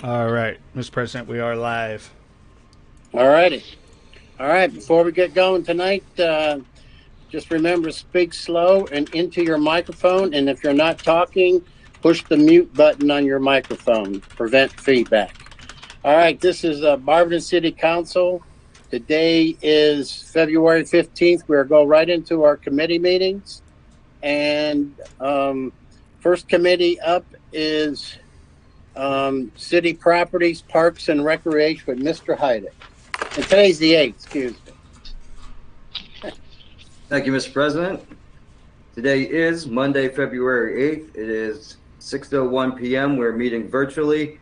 All right, Mr. President, we are live. All righty. All right. Before we get going tonight, just remember, speak slow and into your microphone. And if you're not talking, push the mute button on your microphone. Prevent feedback. All right. This is Barberton City Council. Today is February 15th. We'll go right into our committee meetings. And first committee up is City Properties, Parks, and Recreation with Mr. Heidick. And today's the 8th, excuse me. Thank you, Mr. President. Today is Monday, February 8th. It is 6:01 p.m. We're meeting virtually.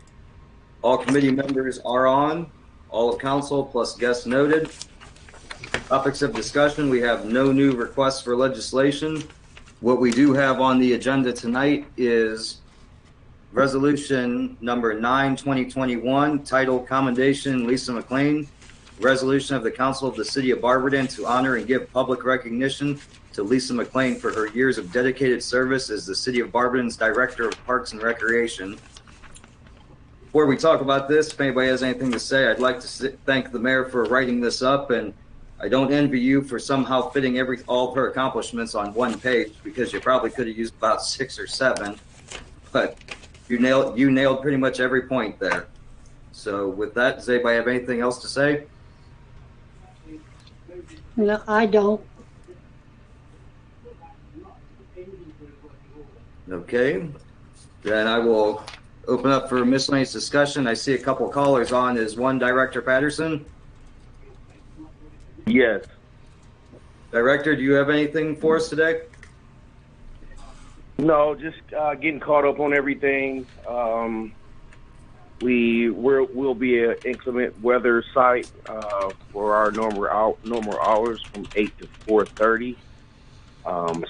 All committee members are on. All of council plus guests noted. Topics of discussion. We have no new requests for legislation. What we do have on the agenda tonight is Resolution number 9, 2021, titled Commendation Lisa McLean. Resolution of the Council of the City of Barberton to honor and give public recognition to Lisa McLean for her years of dedicated service as the City of Barberton's Director of Parks and Recreation. Before we talk about this, if anybody has anything to say, I'd like to thank the mayor for writing this up, and I don't envy you for somehow fitting all of her accomplishments on one page, because you probably could have used about 6 or 7, but you nailed pretty much every point there. So with that, does anybody have anything else to say? No, I don't. Okay, then I will open up for miscellaneous discussion. I see a couple callers on. Is one Director Patterson? Yes. Director, do you have anything for us today? No, just getting caught up on everything. We'll be an inclement weather site for our normal hours from 8 to 4:30.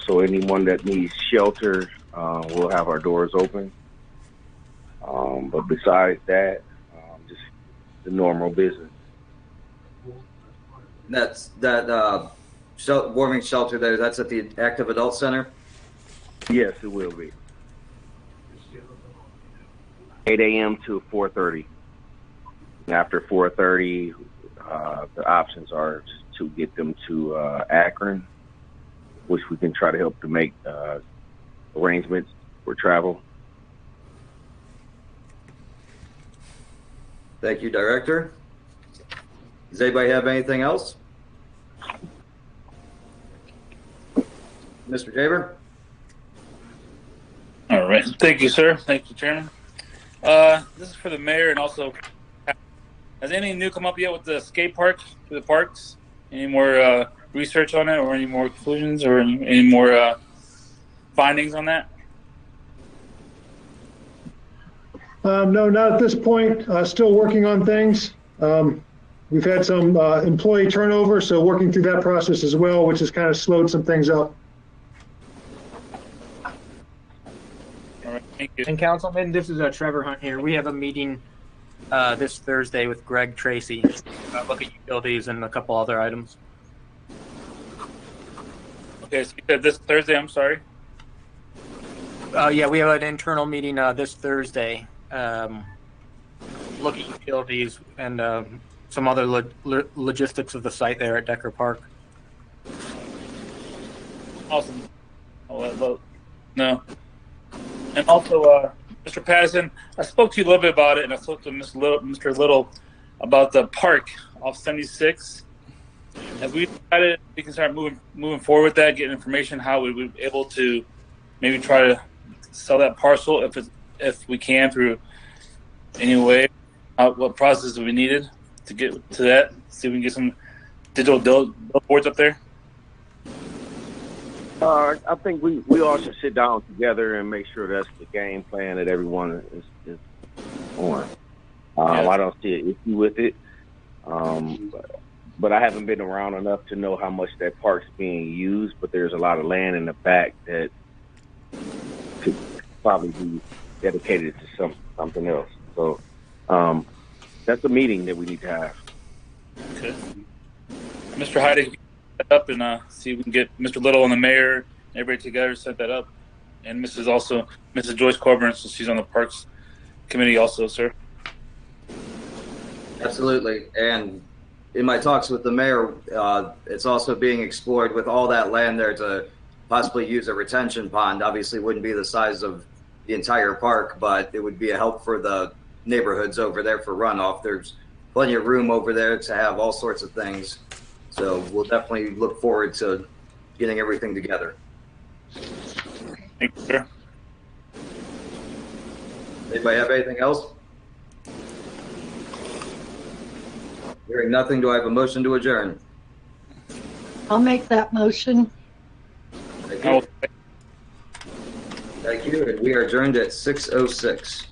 So anyone that needs shelter, we'll have our doors open. But besides that, just the normal business. That's that warming shelter there. That's at the Active Adult Center. Yes, it will be. 8 a.m. to 4:30. After 4:30, the options are to get them to Akron, which we can try to help to make arrangements for travel. Thank you, Director. Does anybody have anything else? Mr. Jaber? All right. Thank you, sir. Thank you, Chairman. This is for the mayor, and also, has anything new come up yet with the skate park for the parks? Any more research on it, or any more conclusions, or any more findings on that? No, not at this point. Still working on things. We've had some employee turnover, so working through that process as well, which has kind of slowed some things up. All right, thank you. And Councilman, this is Trevor Hunt here. We have a meeting this Thursday with Greg Tracy. Look at utilities and a couple other items. Okay, so you said this Thursday. I'm sorry. Yeah, we have an internal meeting this Thursday. Look at utilities and some other logistics of the site there at Decker Park. Awesome. I'll let vote. No. And also, Mr. Patterson, I spoke to you a little bit about it, and I spoke to Mr. Little about the park off 76. Have we decided we can start moving forward with that, getting information how we would be able to maybe try to sell that parcel if we can through any way? What process we needed to get to that? See if we can get some digital billboards up there. I think we all should sit down together and make sure that's the game plan that everyone is on. I don't see an issue with it, but I haven't been around enough to know how much that park's being used. But there's a lot of land in the back that could probably be dedicated to something else. So that's a meeting that we need to have. Okay. Mr. Heide, up and see if we can get Mr. Little and the mayor and everybody together, set that up. And Mrs. Joyce Coburn, so she's on the Parks Committee also, sir. Absolutely. And in my talks with the mayor, it's also being explored with all that land there to possibly use a retention pond. Obviously, wouldn't be the size of the entire park, but it would be a help for the neighborhoods over there for runoff. There's plenty of room over there to have all sorts of things. So we'll definitely look forward to getting everything together. Thank you, sir. Anybody have anything else? Hearing nothing, do I have a motion to adjourn? I'll make that motion. Thank you. Thank you, and we are adjourned at 6:06.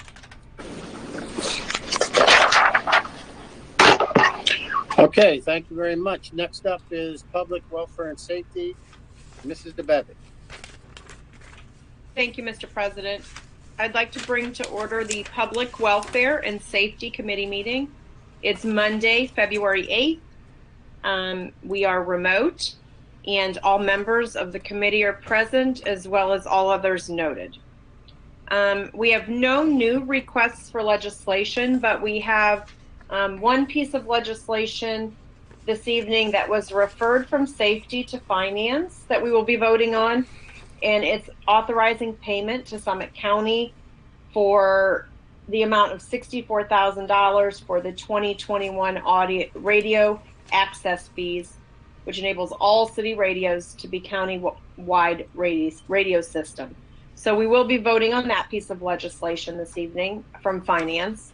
Okay, thank you very much. Next up is Public Welfare and Safety, Mrs. DeBevick. Thank you, Mr. President. I'd like to bring to order the Public Welfare and Safety Committee meeting. It's Monday, February 8th. We are remote, and all members of the committee are present, as well as all others noted. We have no new requests for legislation, but we have one piece of legislation this evening that was referred from Safety to Finance that we will be voting on, and it's authorizing payment to Summit County for the amount of $64,000 for the 2021 audio radio access fees, which enables all city radios to be county-wide radio system. So we will be voting on that piece of legislation this evening from Finance.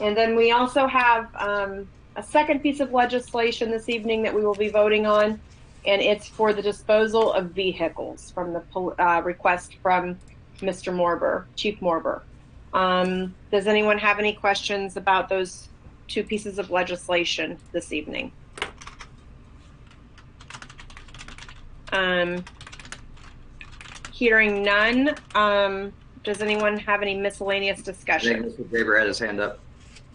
And then we also have a second piece of legislation this evening that we will be voting on, and it's for the disposal of vehicles from the request from Mr. Morber, Chief Morber. Does anyone have any questions about those two pieces of legislation this evening? Hearing none, does anyone have any miscellaneous discussion? I think Mr. Faber had his hand up.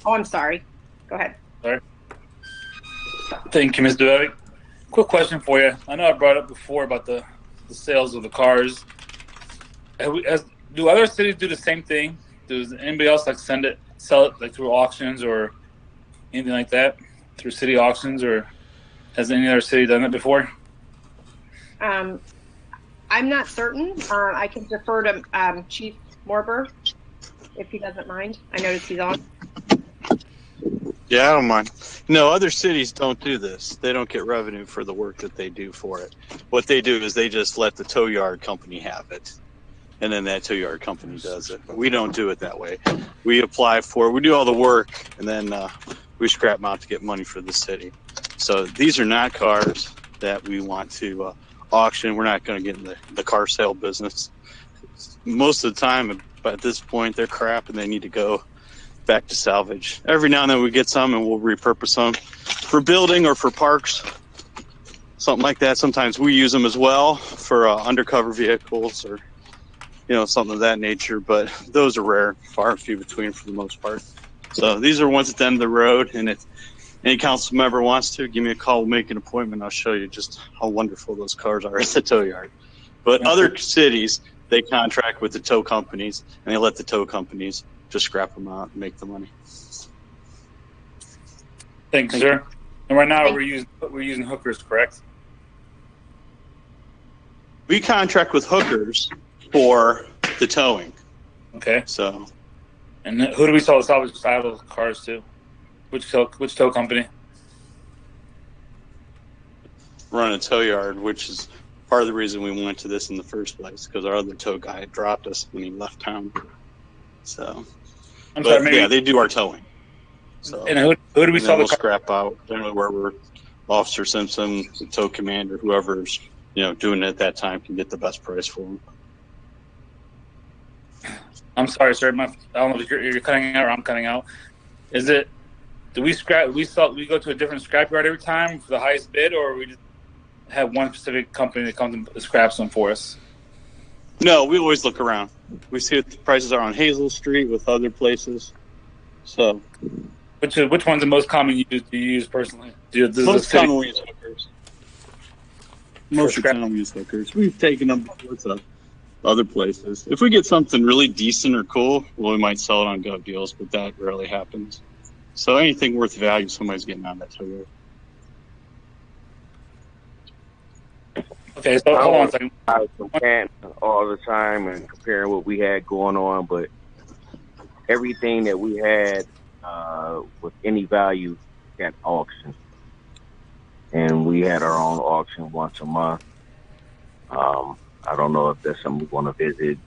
Oh, I'm sorry. Go ahead. Sorry. Thank you, Ms. DeBevick. Quick question for you. I know I brought up before about the sales of the cars. Do other cities do the same thing? Does anybody else sell it like through auctions or anything like that, through city auctions, or has any other city done it before? I'm not certain. I can defer to Chief Morber if he doesn't mind. I noticed he's on. Yeah, I don't mind. No, other cities don't do this. They don't get revenue for the work that they do for it. What they do is they just let the tow yard company have it, and then that tow yard company does it. But we don't do it that way. We apply for it. We do all the work, and then we scrap them out to get money for the city. So these are not cars that we want to auction. We're not going to get in the car sale business. Most of the time, at this point, they're crap, and they need to go back to salvage. Every now and then we get some and we'll repurpose them for building or for parks, something like that. Sometimes we use them as well for undercover vehicles or something of that nature, but those are rare, far and few between for the most part. So these are ones at the end of the road, and if any council member wants to, give me a call, we'll make an appointment. I'll show you just how wonderful those cars are at the tow yard. But other cities, they contract with the tow companies, and they let the tow companies just scrap them out and make the money. Thanks, sir. And right now we're using hookers, correct? We contract with hookers for the towing. Okay. So, and who do we sell the salvage side of the cars to? Which tow company? Run a tow yard, which is part of the reason we went to this in the first place, because our other tow guy had dropped us when he left town. So, yeah, they do our towing. So, and who do we sell the scrap out? Generally, wherever Officer Simpson, the tow commander, whoever's doing it at that time can get the best price for them. I'm sorry, sir. I don't know if you're cutting out or I'm cutting out. Is it? Do we scrap? We go to a different scrapyard every time for the highest bid, or we just have one specific company that comes and scraps them for us? No, we always look around. We see what the prices are on Hazel Street with other places. So, which one's the most common you use personally? Most common we use hookers. Most of the time we use hookers. We've taken them to other places. If we get something really decent or cool, well, we might sell it on Gov Deals, but that rarely happens. So anything worth value, somebody's getting on that tow yard. Okay, so hold on a second. I was comparing all the time and comparing what we had going on, but everything that we had with any value at auction, and we had our own auction once a month. I don't know if that's something we want to visit.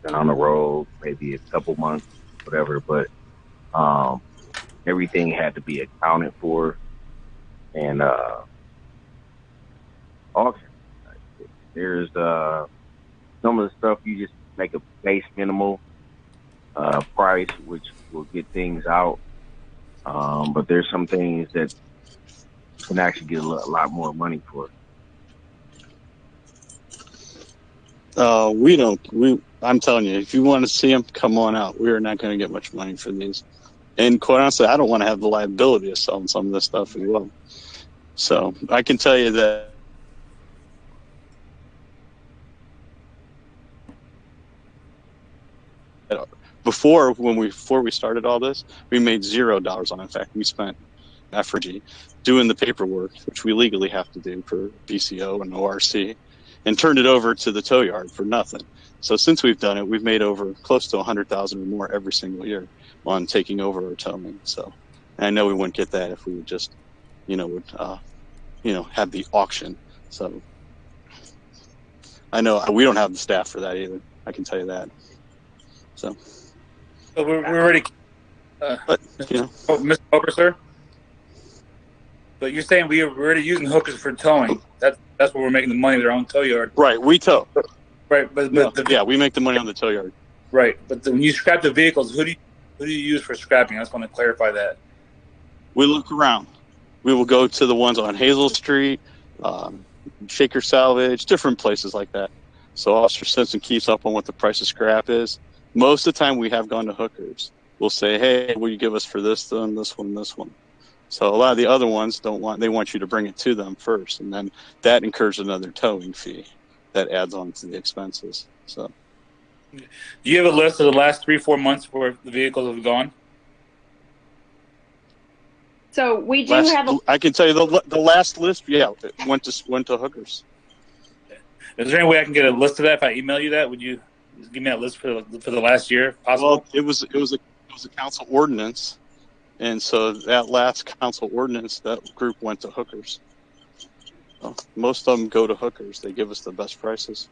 Been on the road maybe a couple months, whatever, but everything had to be accounted for and auction. There's some of the stuff you just make a base minimal price, which will get things out. But there's some things that you can actually get a lot more money for. I'm telling you, if you want to see them, come on out. We are not going to get much money for these. And quite honestly, I don't want to have the liability of selling some of this stuff as well. So I can tell you that before we started all this, we made $0 on it. In fact, we spent effigy doing the paperwork, which we legally have to do for BCO and ORC, and turned it over to the tow yard for nothing. So since we've done it, we've made over close to $100,000 or more every single year on taking over our towing. So and I know we wouldn't get that if we would just, have the auction. So I know we don't have the staff for that either. I can tell you that. So we're already, Mr. Hooker, sir. But you're saying we're already using hookers for towing. That's where we're making the money with our own tow yard. Right, we tow. Right, but we make the money on the tow yard. Right, but when you scrap the vehicles, who do you use for scrapping? I just want to clarify that. We look around. We will go to the ones on Hazel Street, Shaker Salvage, different places like that. So Officer Simpson keeps up on what the price of scrap is. Most of the time we have gone to hookers. We'll say, hey, will you give us for this one, this one, this one? So a lot of the other ones they want you to bring it to them first, and then that incurs another towing fee that adds on to the expenses. So, do you have a list of the last 3-4 months where the vehicles have gone? So we do have. I can tell you the last list. Yeah, it went to hookers. Is there any way I can get a list of that if I email you that? Would you give me that list for the last year, if possible? Well, it was a council ordinance. And so that last council ordinance, that group went to hookers. Well, most of them go to hookers. They give us the best prices.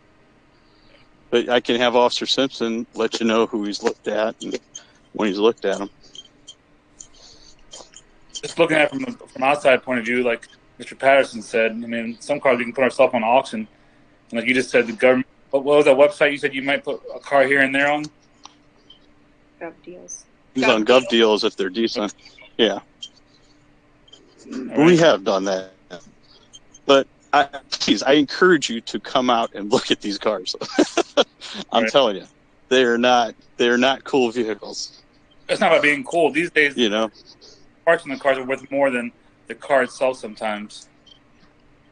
But I can have Officer Simpson let you know who he's looked at and when he's looked at them. Just looking at it from outside point of view, like Mr. Patterson said, I mean, some cars we can put ourselves on auction. And like you just said, the government, what was that website you said you might put a car here and there on? Gov Deals. He's on Gov Deals if they're decent. Yeah. We have done that. But I encourage you to come out and look at these cars. I'm telling you, they are not cool vehicles. It's not about being cool. These days, parts in the cars are worth more than the car itself sometimes.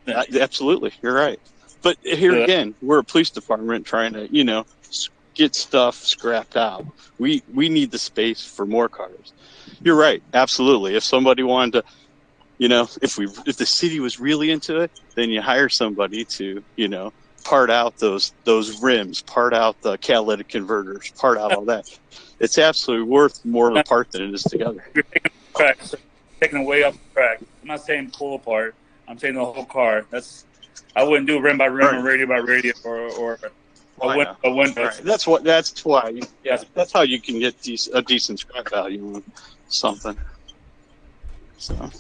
Absolutely. You're right. But here again, we're a police department trying to, get stuff scrapped out. We need the space for more cars. You're right, absolutely. If somebody wanted to, if the city was really into it, then you hire somebody to, part out those rims, part out the catalytic converters, part out all that. It's absolutely worth more of a part than it is together. You're taking away off the track. I'm not saying pull apart. I'm saying the whole car. I wouldn't do rim by rim or radio by radio or a window. Right. That's why. Yeah, that's how you can get a decent scrap value on something. So.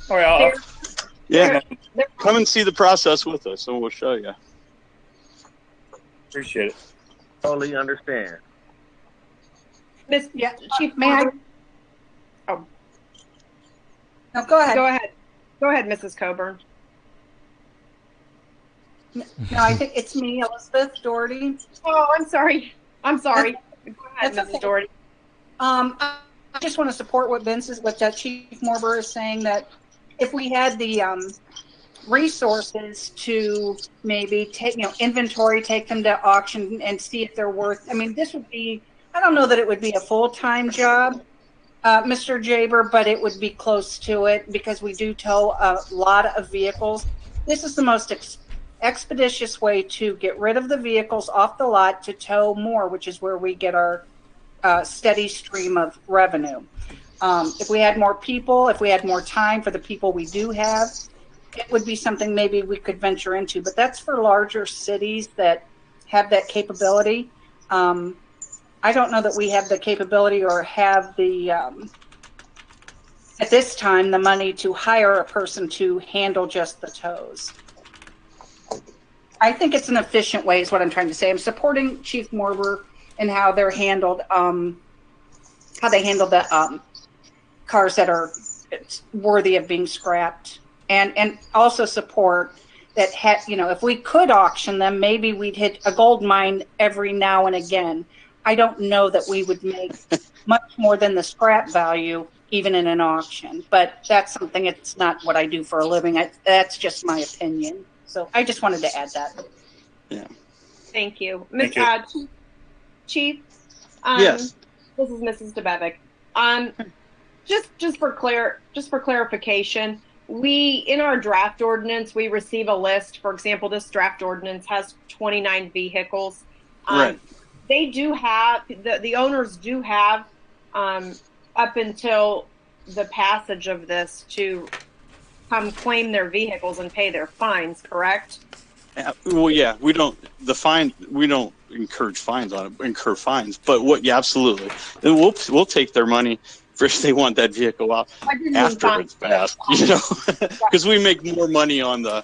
All right. Come and see the process with us, and we'll show you. Appreciate it. Totally understand. Chief, may I? Oh. No, go ahead. Go ahead, Mrs. Coburn. No, I think it's me, Elizabeth Doherty. Oh, I'm sorry. Go ahead, Mrs. Doherty. I just want to support what Chief Morber is saying, that if we had the resources to maybe take, inventory, take them to auction and see if they're worth, this would be, I don't know that it would be a full-time job, Mr. Jaber, but it would be close to it because we do tow a lot of vehicles. This is the most expeditious way to get rid of the vehicles off the lot to tow more, which is where we get our steady stream of revenue. If we had more people, if we had more time for the people we do have, it would be something maybe we could venture into. But that's for larger cities that have that capability. I don't know that we have the capability or have the, at this time, the money to hire a person to handle just the tows. I think it's an efficient way is what I'm trying to say. I'm supporting Chief Morber and how they're handled, how they handle the cars that are worthy of being scrapped, and also support that, if we could auction them, maybe we'd hit a gold mine every now and again. I don't know that we would make much more than the scrap value, even in an auction, but that's something, it's not what I do for a living. That's just my opinion. So I just wanted to add that. Yeah. Thank you. Thank you. Chief, Yes. this is Mrs. DeBevick. Just for clarification, we, in our draft ordinance, we receive a list. For example, this draft ordinance has 29 vehicles. Right. They do have, the owners do have up until the passage of this to come claim their vehicles and pay their fines, correct? Well, yeah, we don't incur fines, but yeah, absolutely. And we'll take their money if they want that vehicle out after it's passed, because we make more money on the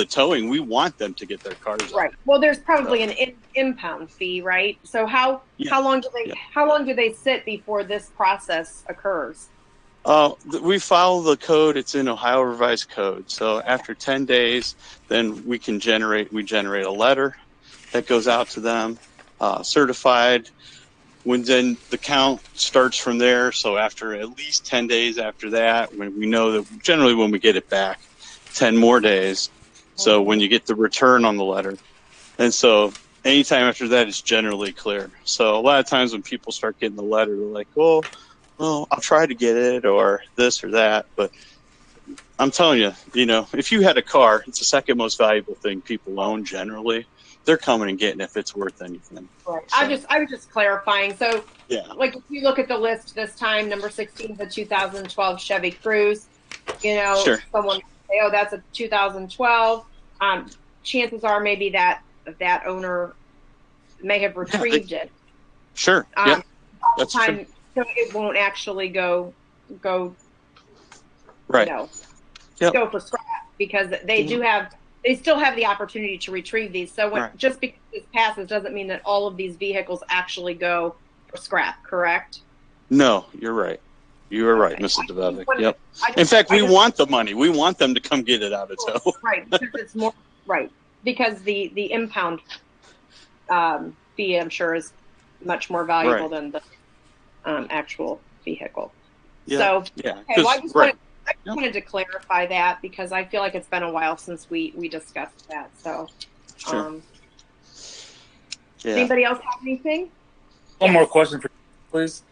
towing. We want them to get their cars out. Right. Well, there's probably an impound fee, right? So how long do they sit before this process occurs? We follow the code. It's in Ohio Revised Code. So after 10 days, then we generate a letter that goes out to them, certified. When then the count starts from there. So after at least 10 days after that, when we know that generally when we get it back, 10 more days. So when you get the return on the letter. And so anytime after that, it's generally clear. So a lot of times when people start getting the letter, they're like, well, I'll try to get it or this or that. But I'm telling you, if you had a car, it's the second most valuable thing people own generally. They're coming and getting if it's worth anything. Right. So, I was just clarifying. So, like if you look at the list this time, number 16 is a 2012 Chevy Cruze. Sure. Someone will say, "Oh, that's a 2012." Chances are maybe that owner may have retrieved it. Sure. Yeah. That's true. So it won't actually go. Right. Go for scrap because they still have the opportunity to retrieve these. So just because this passes doesn't mean that all of these vehicles actually go for scrap, correct? No, you're right. You are right, Mrs. DeBevick. Yep. In fact, we want the money. We want them to come get it out of tow. Right. Because it's more because the impound fee, I'm sure, is much more valuable than the actual vehicle. Yeah. So yeah. Okay, well, I just wanted to clarify that because I feel like it's been a while since we discussed that. So, sure. Anybody else have anything? One more question for you, please.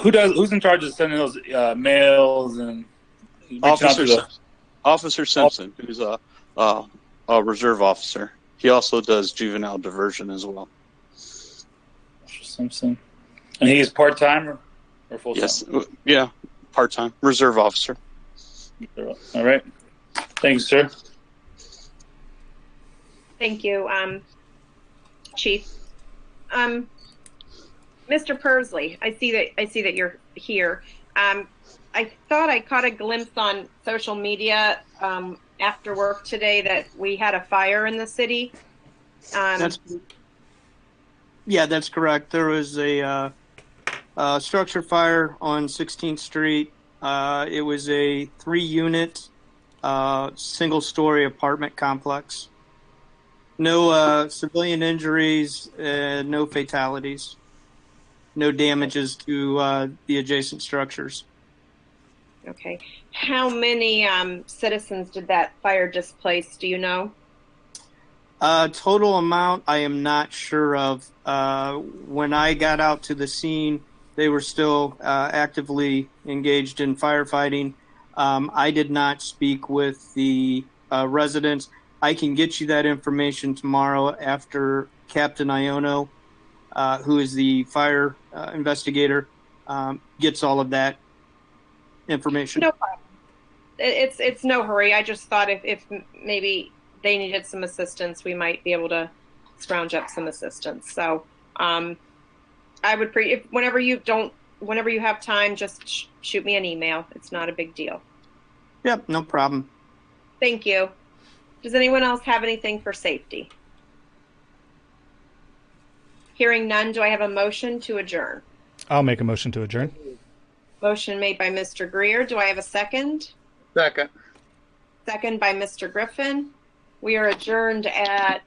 Who's in charge of sending those mails and Officer Simpson, who's a reserve officer. He also does juvenile diversion as well. Officer Simpson, and he's part-time or full-time? Yes, yeah, part-time reserve officer. All right, thanks, sir. Thank you, Chief. Mr. Persley, I see that you're here. I thought I caught a glimpse on social media after work today that we had a fire in the city. That's correct. There was a structure fire on 16th Street. It was a 3-unit, single-story apartment complex. No civilian injuries, no fatalities. No damages to the adjacent structures. Okay. How many citizens did that fire displace? Do you know? Total amount, I am not sure of. When I got out to the scene, they were still actively engaged in firefighting. I did not speak with the residents. I can get you that information tomorrow after Captain Iono, who is the fire investigator, gets all of that information. No problem. It's no hurry. I just thought if maybe they needed some assistance, we might be able to scrounge up some assistance. So I would whenever you have time, just shoot me an email. It's not a big deal. Yep, no problem. Thank you. Does anyone else have anything for safety? Hearing none, do I have a motion to adjourn? I'll make a motion to adjourn. Motion made by Mr. Greer. Do I have a second? Second. Second by Mr. Griffin. We are adjourned at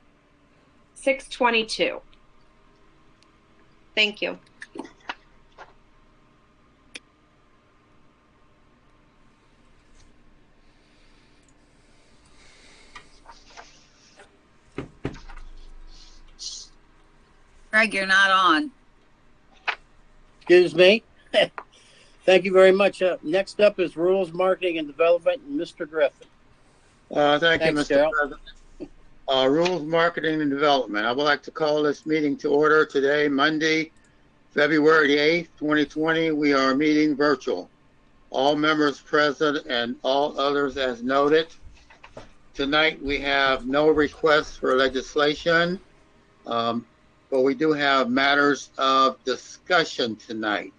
6:22. Thank you. Greg, you're not on. Excuse me. Thank you very much. Next up is Rules, Marketing, and Development, Mr. Griffin. Thank you, Thanks, Mr. Daryl. President. Rules, Marketing, and Development. I would like to call this meeting to order today, Monday, February 8th, 2020. We are meeting virtual. All members present and all others as noted. Tonight, we have no requests for legislation, but we do have matters of discussion tonight.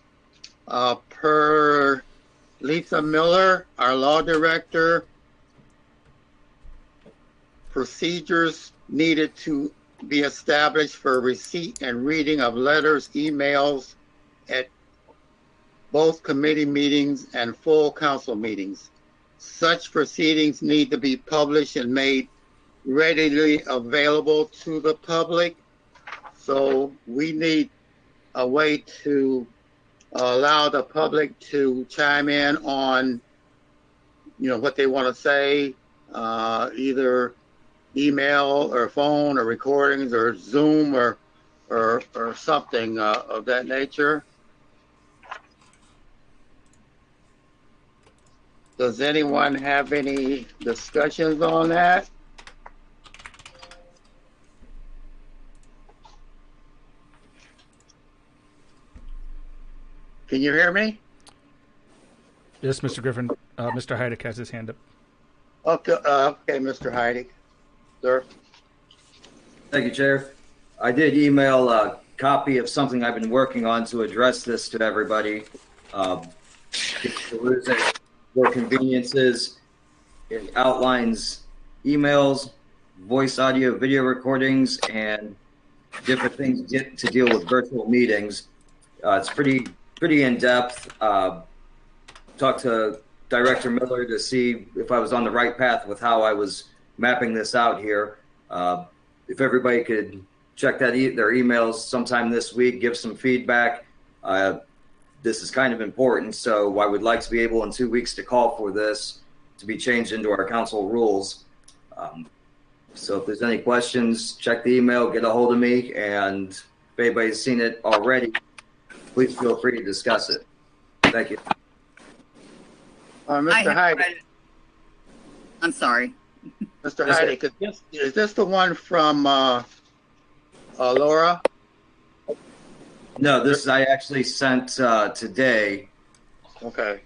Per Lisa Miller, our law director, procedures needed to be established for receipt and reading of letters, emails at both committee meetings and full council meetings. Such proceedings need to be published and made readily available to the public. So we need a way to allow the public to chime in on, what they want to say, either email or phone or recordings or Zoom or something of that nature. Does anyone have any discussions on that? Can you hear me? Yes, Mr. Griffin. Mr. Heidick has his hand up. Okay, Mr. Heidi. Sir. Thank you, Chair. I did email a copy of something I've been working on to address this to everybody. For conveniences, it outlines emails, voice, audio, video recordings, and different things to deal with virtual meetings. It's pretty in-depth. Talked to Director Miller to see if I was on the right path with how I was mapping this out here. If everybody could check their emails sometime this week, give some feedback. This is kind of important, so I would like to be able in 2 weeks to call for this to be changed into our council rules. So if there's any questions, check the email, get a hold of me, and if anybody's seen it already, please feel free to discuss it. Thank you. Mr. Heidi. I'm sorry. Mr. Heidi, is this the one from Laura? No, this I actually sent today. Okay.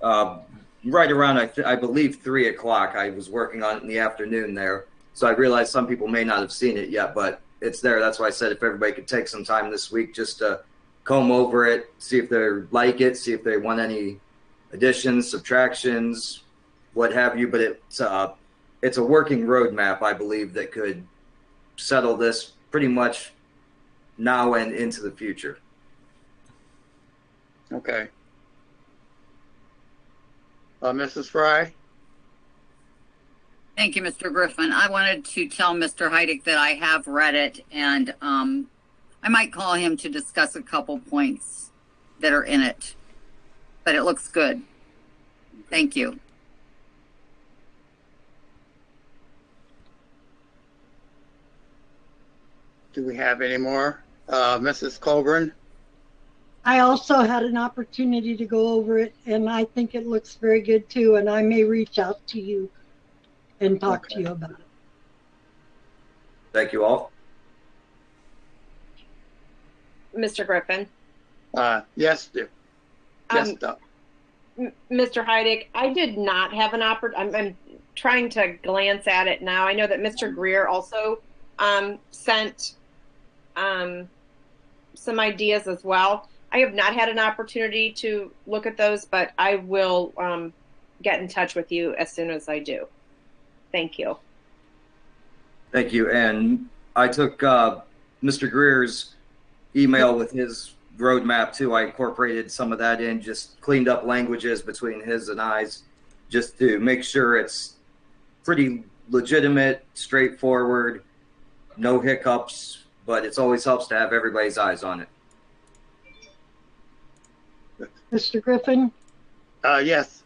Right around, I believe, 3 o'clock. I was working on it in the afternoon there. So I realized some people may not have seen it yet, but it's there. That's why I said if everybody could take some time this week just to comb over it, see if they like it, see if they want any additions, subtractions, what have you. But it's a working roadmap, I believe, that could settle this pretty much now and into the future. Okay. Mrs. Fry? Thank you, Mr. Griffin. I wanted to tell Mr. Heidick that I have read it, and I might call him to discuss a couple points that are in it. But it looks good. Thank you. Do we have any more? Mrs. Colburn? I also had an opportunity to go over it, and I think it looks very good too, and I may reach out to you and talk to you about it. Thank you all. Mr. Griffin. Yes, dear. Yes, Doc. Mr. Heidick, I did not have an opportunity. I'm trying to glance at it now. I know that Mr. Greer also sent some ideas as well. I have not had an opportunity to look at those, but I will get in touch with you as soon as I do. Thank you. Thank you. And I took Mr. Greer's email with his roadmap too. I incorporated some of that in, just cleaned up languages between his and I's, just to make sure it's pretty legitimate, straightforward, no hiccups, but it always helps to have everybody's eyes on it. Mr. Griffin? Yes,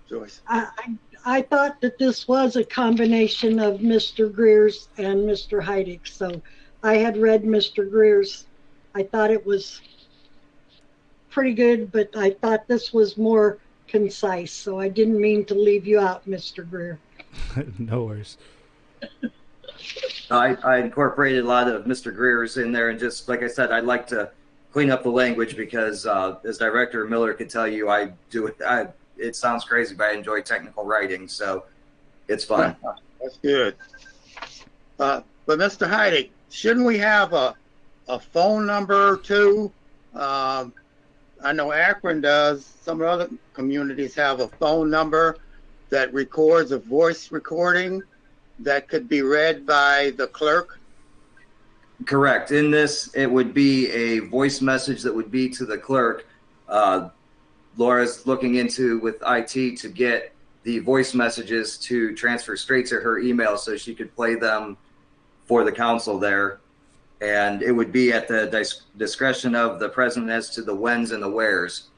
Joyce. I thought that this was a combination of Mr. Greer's and Mr. Heidick, so I had read Mr. Greer's. I thought it was pretty good, but I thought this was more concise, so I didn't mean to leave you out, Mr. Greer. No worries. I incorporated a lot of Mr. Greer's in there, and just like I said, I'd like to clean up the language because, as Director Miller could tell you, I do it. It sounds crazy, but I enjoy technical writing, so it's fun. That's good. But Mr. Heidick, shouldn't we have a phone number too? I know Akron does. Some other communities have a phone number that records a voice recording that could be read by the clerk. Correct. In this, it would be a voice message that would be to the clerk. Laura's looking into with IT to get the voice messages to transfer straight to her email so she could play them for the council there. And it would be at the discretion of the president as to the whens and the wheres,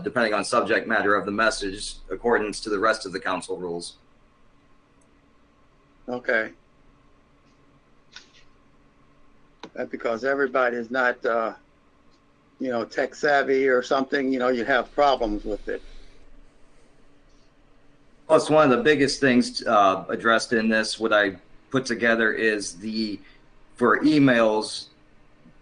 depending on subject matter of the message, according to the rest of the council rules. Okay. That's because everybody is not, tech savvy or something. You have problems with it. Plus, one of the biggest things addressed in this, what I put together is for emails,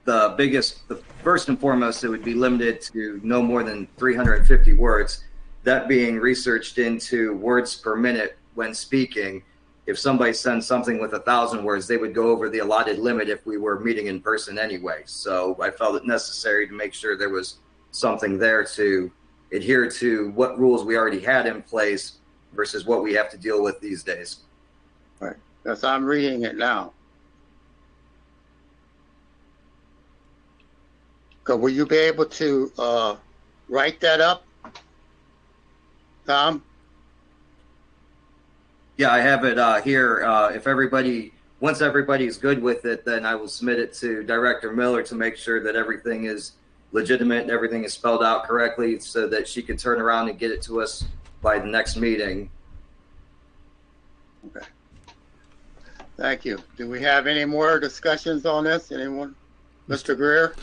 the first and foremost, it would be limited to no more than 350 words. That being researched into words per minute when speaking. If somebody sends something with 1,000 words, they would go over the allotted limit if we were meeting in person anyway. So I felt it necessary to make sure there was something there to adhere to what rules we already had in place versus what we have to deal with these days. Right. Yes, I'm reading it now. So will you be able to write that up, Tom? Yeah, I have it here. Once everybody's good with it, then I will submit it to Director Miller to make sure that everything is legitimate and everything is spelled out correctly so that she can turn around and get it to us by the next meeting. Okay. Thank you. Do we have any more discussions on this? Anyone? Mr. Greer?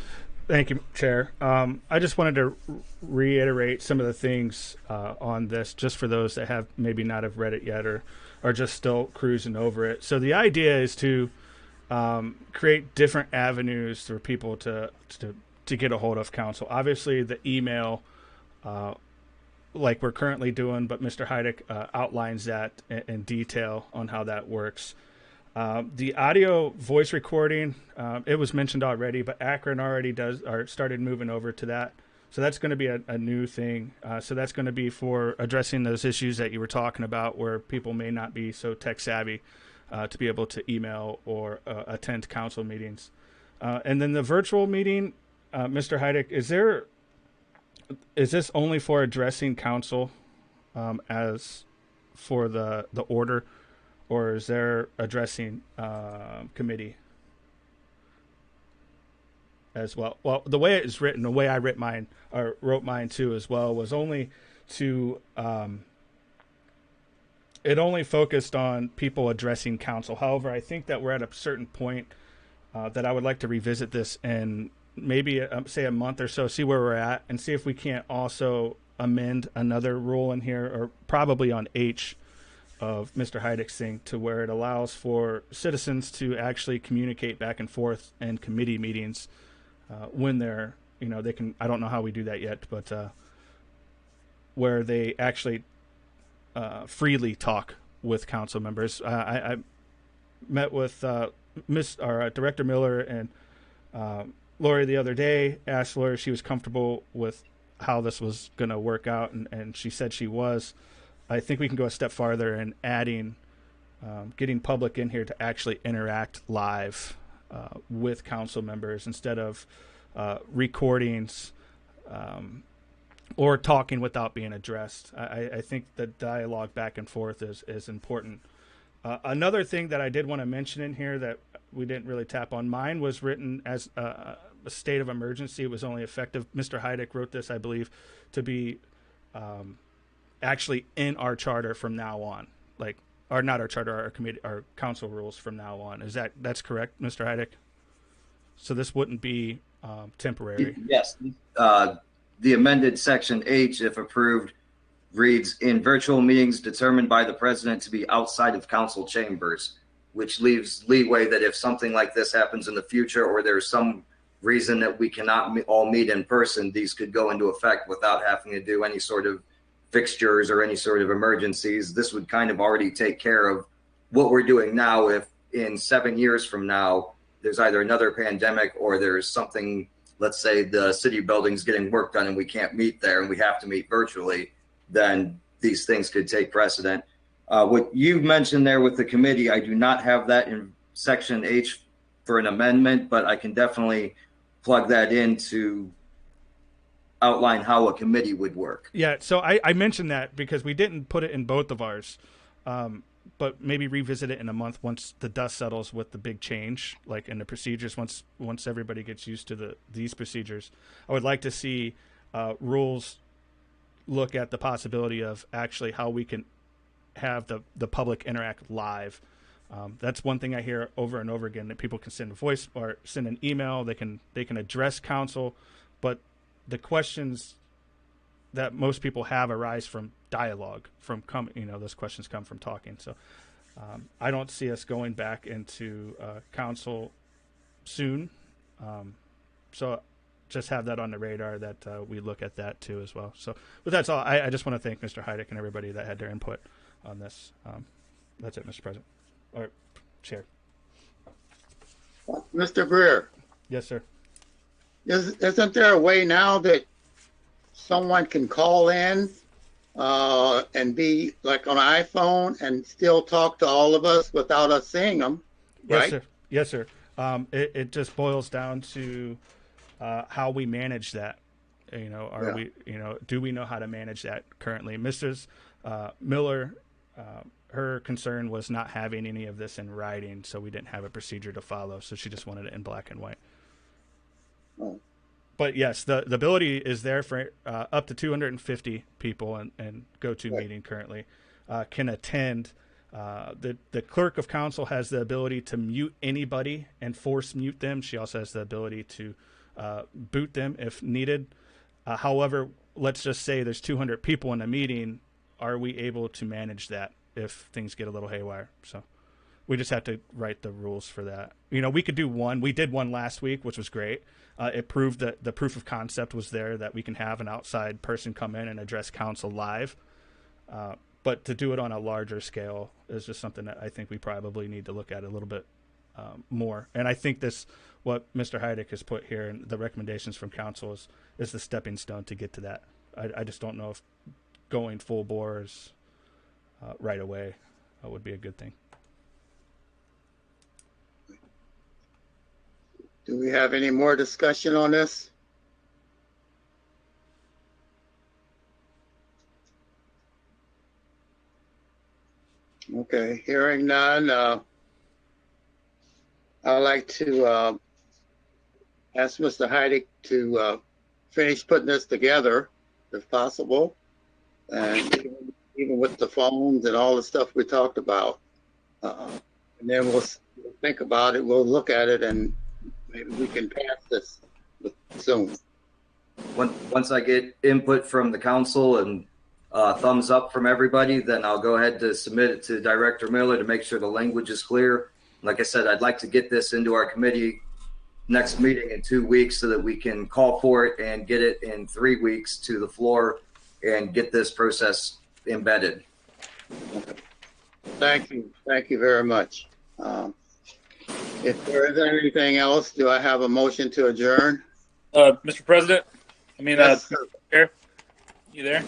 Thank you, Chair. I just wanted to reiterate some of the things on this, just for those that have maybe not have read it yet or are just still cruising over it. So the idea is to create different avenues for people to get a hold of council. Obviously, the email, like we're currently doing, but Mr. Heidick outlines that in detail on how that works. The audio voice recording, it was mentioned already, but Akron already started moving over to that. So that's going to be a new thing. So that's going to be for addressing those issues that you were talking about where people may not be so tech savvy to be able to email or attend council meetings. And then the virtual meeting, Mr. Heidick, is this only for addressing council as for the order? Or is there addressing committee as well? Well, the way it's written, the way I wrote mine too as well, was only to it only focused on people addressing council. However, I think that we're at a certain point that I would like to revisit this and maybe say a month or so, see where we're at, and see if we can't also amend another rule in here, or probably on H of Mr. Heidick's thing, to where it allows for citizens to actually communicate back and forth in committee meetings when they're, they can, I don't know how we do that yet, but where they actually freely talk with council members. I met with Director Miller and Lori the other day, asked Lori if she was comfortable with how this was going to work out, and she said she was. I think we can go a step farther in adding, getting public in here to actually interact live with council members instead of recordings or talking without being addressed. I think the dialogue back and forth is important. Another thing that I did want to mention in here that we didn't really tap on, mine was written as a state of emergency. It was only effective. Mr. Heidick wrote this, I believe, to be actually in our charter from now on, or not our charter, our committee, our council rules from now on. That's correct, Mr. Heidick? So this wouldn't be temporary. Yes. The amended section H, if approved, reads, in virtual meetings determined by the president to be outside of council chambers, which leaves leeway that if something like this happens in the future, or there's some reason that we cannot all meet in person, these could go into effect without having to do any sort of fixtures or any sort of emergencies. This would kind of already take care of what we're doing now. If in 7 years from now, there's either another pandemic or there's something, let's say the city building's getting work done and we can't meet there and we have to meet virtually, then these things could take precedent. What you mentioned there with the committee, I do not have that in section H for an amendment, but I can definitely plug that in to outline how a committee would work. Yeah, so I mentioned that because we didn't put it in both of ours, but maybe revisit it in a month once the dust settles with the big change, like in the procedures. Once everybody gets used to these procedures, I would like to see rules look at the possibility of actually how we can have the public interact live. That's one thing I hear over and over again, that people can send a voice or send an email. They can address council, but the questions that most people have arise from dialogue, those questions come from talking. So I don't see us going back into council soon. So just have that on the radar, that we look at that too as well. So, but that's all. I just want to thank Mr. Heidick and everybody that had their input on this. That's it, Mr. President, or Chair. Mr. Greer. Yes, sir. Isn't there a way now that someone can call in and be like on an iPhone and still talk to all of us without us seeing them? Right? Yes, sir. It just boils down to how we manage that. We, do we know how to manage that currently? Mrs. Miller, her concern was not having any of this in writing, so we didn't have a procedure to follow. So she just wanted it in black and white. Oh. But yes, the ability is there for up to 250 people, and GoToMeeting currently can attend. The clerk of council has the ability to mute anybody and force mute them. She also has the ability to boot them if needed. However, let's just say there's 200 people in a meeting. Are we able to manage that if things get a little haywire? So we just have to write the rules for that. We could do one. We did one last week, which was great. It proved that the proof of concept was there, that we can have an outside person come in and address council live. But to do it on a larger scale is just something that I think we probably need to look at a little bit more. And I think what Mr. Heidick has put here and the recommendations from council is the stepping stone to get to that. I just don't know if going full bores right away would be a good thing. Do we have any more discussion on this? Okay, hearing none, I'd like to ask Mr. Heidick to finish putting this together, if possible, and even with the phones and all the stuff we talked about. And then we'll think about it, we'll look at it, and maybe we can pass this soon. Once I get input from the council and thumbs up from everybody, then I'll go ahead to submit it to Director Miller to make sure the language is clear. Like I said, I'd like to get this into our committee next meeting in 2 weeks so that we can call for it and get it in 3 weeks to the floor and get this process embedded. Thank you. Thank you very much. If there isn't anything else, do I have a motion to adjourn? Mr. President, Yes, Chair, you there?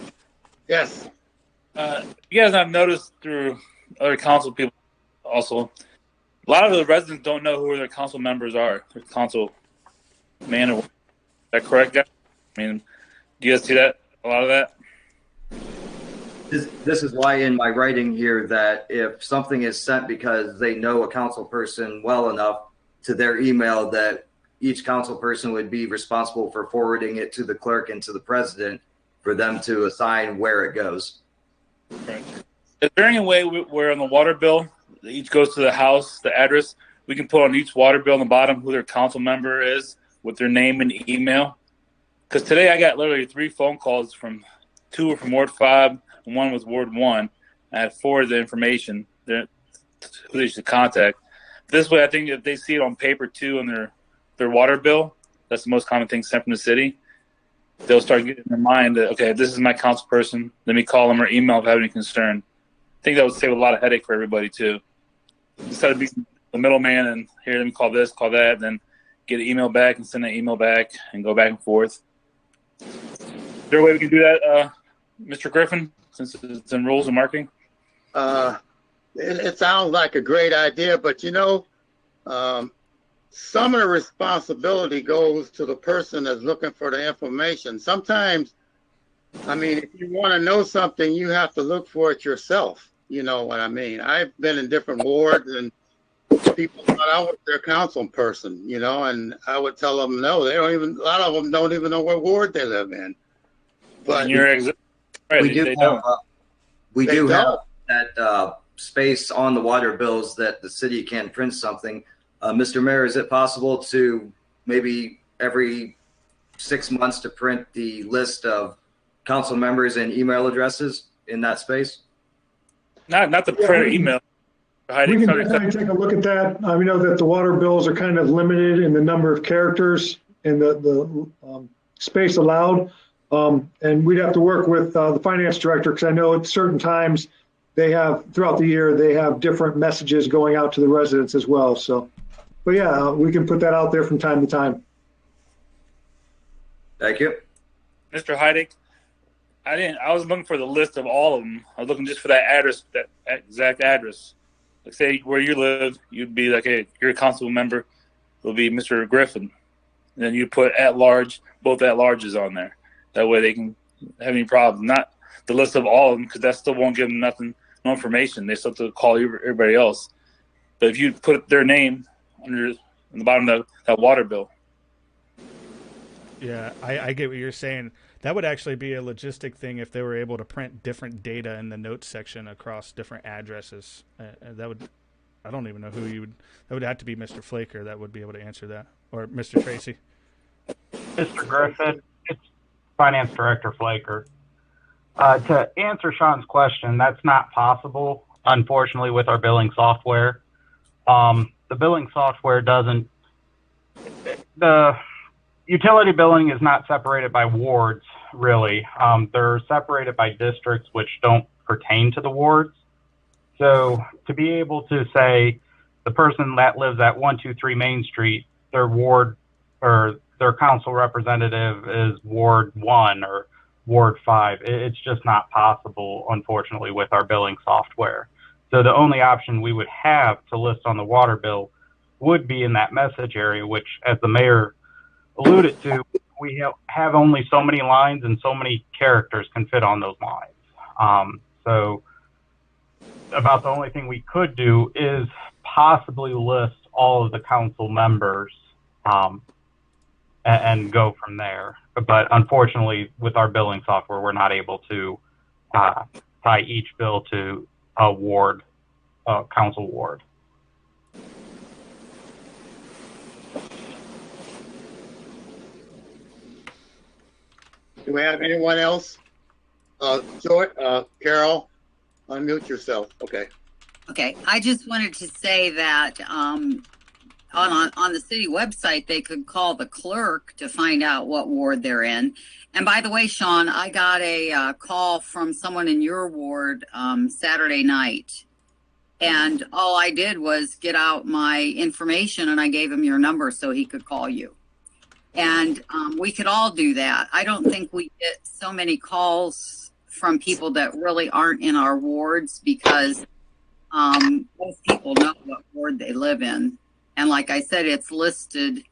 yes. You guys have noticed through other council people also, a lot of the residents don't know who their council members are, their council man or woman. Is that correct, guys? Do you guys see that? A lot of that? This is why in my writing here that if something is sent because they know a council person well enough to their email, that each council person would be responsible for forwarding it to the clerk and to the president for them to assign where it goes. Right. Is there any way where on the water bill, each goes to the house, the address, we can put on each water bill on the bottom who their council member is with their name and email? Because today I got literally 3 phone calls from 2 were from Ward 5 and 1 was Ward 1. I had forwarded the information who they should contact. This way, I think if they see it on paper too on their water bill, that's the most common thing sent from the city, they'll start getting in their mind that, okay, this is my council person. Let me call them or email if I have any concern. I think that would save a lot of headache for everybody too. Instead of being the middleman and here, let me call this, call that, then get an email back and send an email back and go back and forth. Is there a way we can do that, Mr. Griffin, since it's in rules and marketing? It sounds like a great idea, but some of the responsibility goes to the person that's looking for the information. Sometimes, if you want to know something, you have to look for it yourself. You know what I mean? I've been in different wards and people thought I was their council person, and I would tell them, no, a lot of them don't even know what ward they live in. But we do have that space on the water bills that the city can print something. Mr. Mayor, is it possible to maybe every 6 months to print the list of council members and email addresses in that space? Not the print email. We can definitely take a look at that. We know that the water bills are kind of limited in the number of characters and the space allowed. And we'd have to work with the finance director, because I know at certain times throughout the year, they have different messages going out to the residents as well. So, but yeah, we can put that out there from time to time. Thank you. Mr. Heidig, I was looking for the list of all of them. I was looking just for that address, that exact address. Like, say where you live, you'd be like, hey, you're a council member, it'll be Mr. Griffin. And then you put at large, both at larges on there. That way they can have any problems. Not the list of all of them, because that still won't give them nothing, no information. They still have to call everybody else. But if you put their name on the bottom of that water bill. Yeah, I get what you're saying. That would actually be a logistic thing if they were able to print different data in the notes section across different addresses. I don't even know who that would have to be Mr. Flaker that would be able to answer that, or Mr. Tracy. Mr. Griffin, it's Finance Director Flaker. To answer Sean's question, that's not possible, unfortunately, with our billing software. The billing software the utility billing is not separated by wards, really. They're separated by districts which don't pertain to the wards. So to be able to say the person that lives at 123 Main Street, their ward or their council representative is Ward 1 or Ward 5, it's just not possible, unfortunately, with our billing software. So the only option we would have to list on the water bill would be in that message area, which, as the mayor alluded to, we have only so many lines and so many characters can fit on those lines. So about the only thing we could do is possibly list all of the council members and go from there. But unfortunately, with our billing software, we're not able to tie each bill to a ward, council ward. Do we have anyone else? Carol, unmute yourself. Okay. Okay, I just wanted to say that on the city website, they could call the clerk to find out what ward they're in. And by the way, Sean, I got a call from someone in your ward Saturday night. And all I did was get out my information and I gave him your number so he could call you. And we could all do that. I don't think we get so many calls from people that really aren't in our wards because most people know what ward they live in. And like I said, it's listed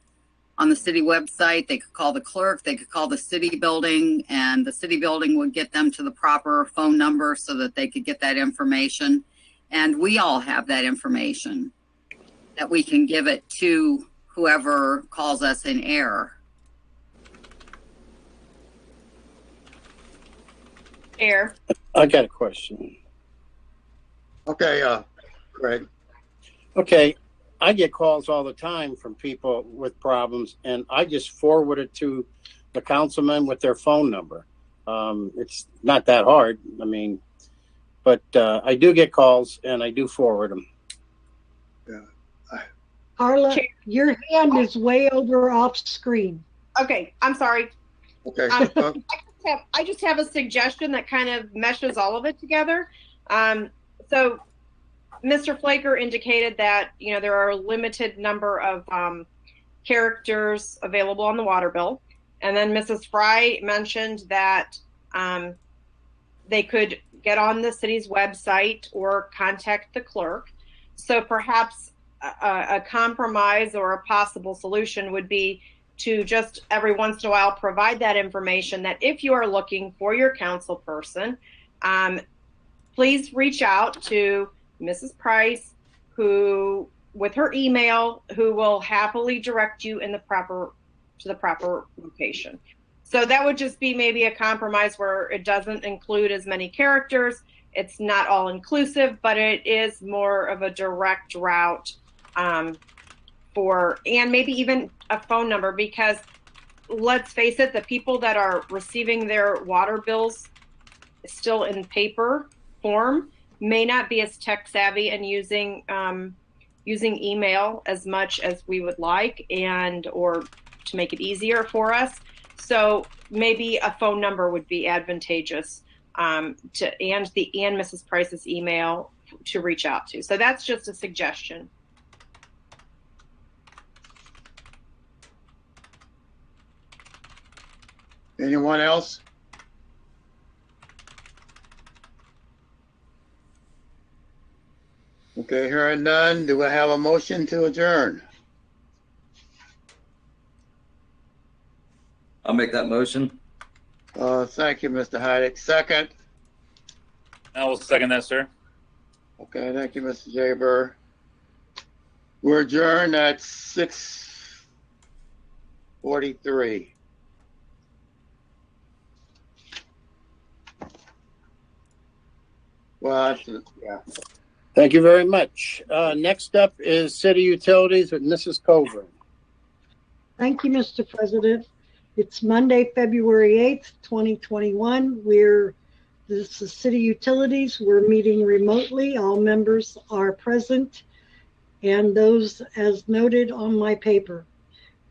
on the city website. They could call the clerk, they could call the city building, and the city building would get them to the proper phone number so that they could get that information. And we all have that information that we can give it to whoever calls us in error. Air. I got a question. Okay, Craig. Okay, I get calls all the time from people with problems, and I just forward it to the councilman with their phone number. It's not that hard. I mean, but I do get calls, and I do forward them. Carla, your hand is way over off screen. Okay, I'm sorry. Okay. I just have a suggestion that kind of meshes all of it together. So Mr. Flaker indicated that, you know, there are a limited number of characters available on the water bill. And then Mrs. Fry mentioned that they could get on the city's website or contact the clerk. So perhaps a compromise or a possible solution would be to just every once in a while provide that information that if you are looking for your council person, please reach out to Mrs. Price, who, with her email, who will happily direct you in the proper location. So that would just be maybe a compromise where it doesn't include as many characters. It's not all inclusive, but it is more of a direct route and maybe even a phone number, because let's face it, the people that are receiving their water bills still in paper form may not be as tech savvy and using email as much as we would like, or to make it easier for us. So maybe a phone number would be advantageous and Mrs. Price's email to reach out to. So that's just a suggestion. Anyone else? Okay, hearing none, do we have a motion to adjourn? I'll make that motion. Thank you, Mr. Heidick. Second. I will second that, sir. Okay, thank you, Mr. Jaber. We're adjourned at 6:43. Well, yeah. Thank you very much. Next up is City Utilities with Mrs. Coburn. Thank you, Mr. President. It's Monday, February 8th, 2021. This is City Utilities. We're meeting remotely. All members are present, and those as noted on my paper.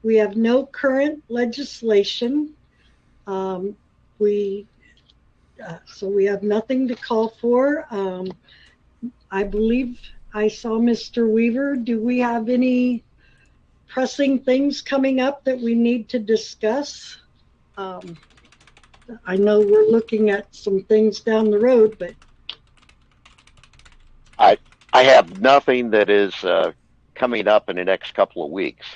We have no current legislation. So we have nothing to call for. I believe I saw Mr. Weaver. Do we have any pressing things coming up that we need to discuss? I know we're looking at some things down the road, but I have nothing that is coming up in the next couple of weeks.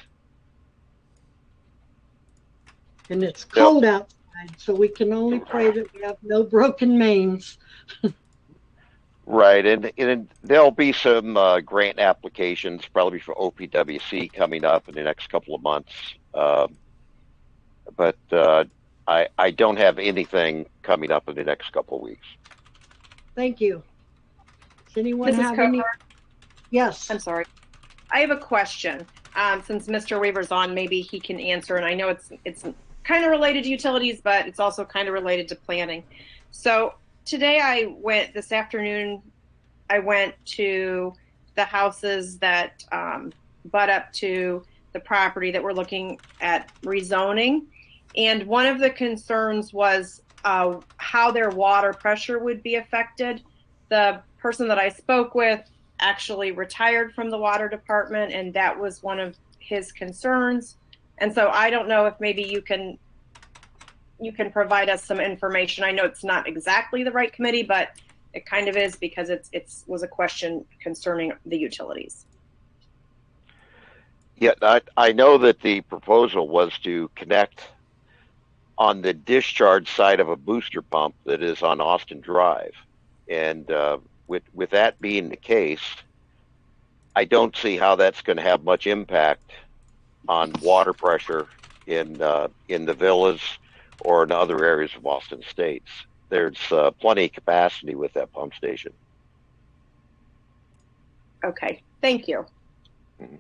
And it's cold outside, so we can only pray that we have no broken mains. Right, and there'll be some grant applications probably for OPWC coming up in the next couple of months. But I don't have anything coming up in the next couple of weeks. Thank you. Does anyone Mrs. have any? Coburn? Yes. I'm sorry. I have a question. Since Mr. Weaver's on, maybe he can answer. And I know it's kind of related to utilities, but it's also kind of related to planning. So today this afternoon, I went to the houses that butt up to the property that we're looking at rezoning. And one of the concerns was how their water pressure would be affected. The person that I spoke with actually retired from the water department, and that was one of his concerns. And so I don't know if maybe you can provide us some information. I know it's not exactly the right committee, but it kind of is, because it was a question concerning the utilities. Yeah, I know that the proposal was to connect on the discharge side of a booster pump that is on Austin Drive. And with that being the case, I don't see how that's going to have much impact on water pressure in the villas or in other areas of Austin Estates. There's plenty of capacity with that pump station. Okay, thank you. Mm-hmm.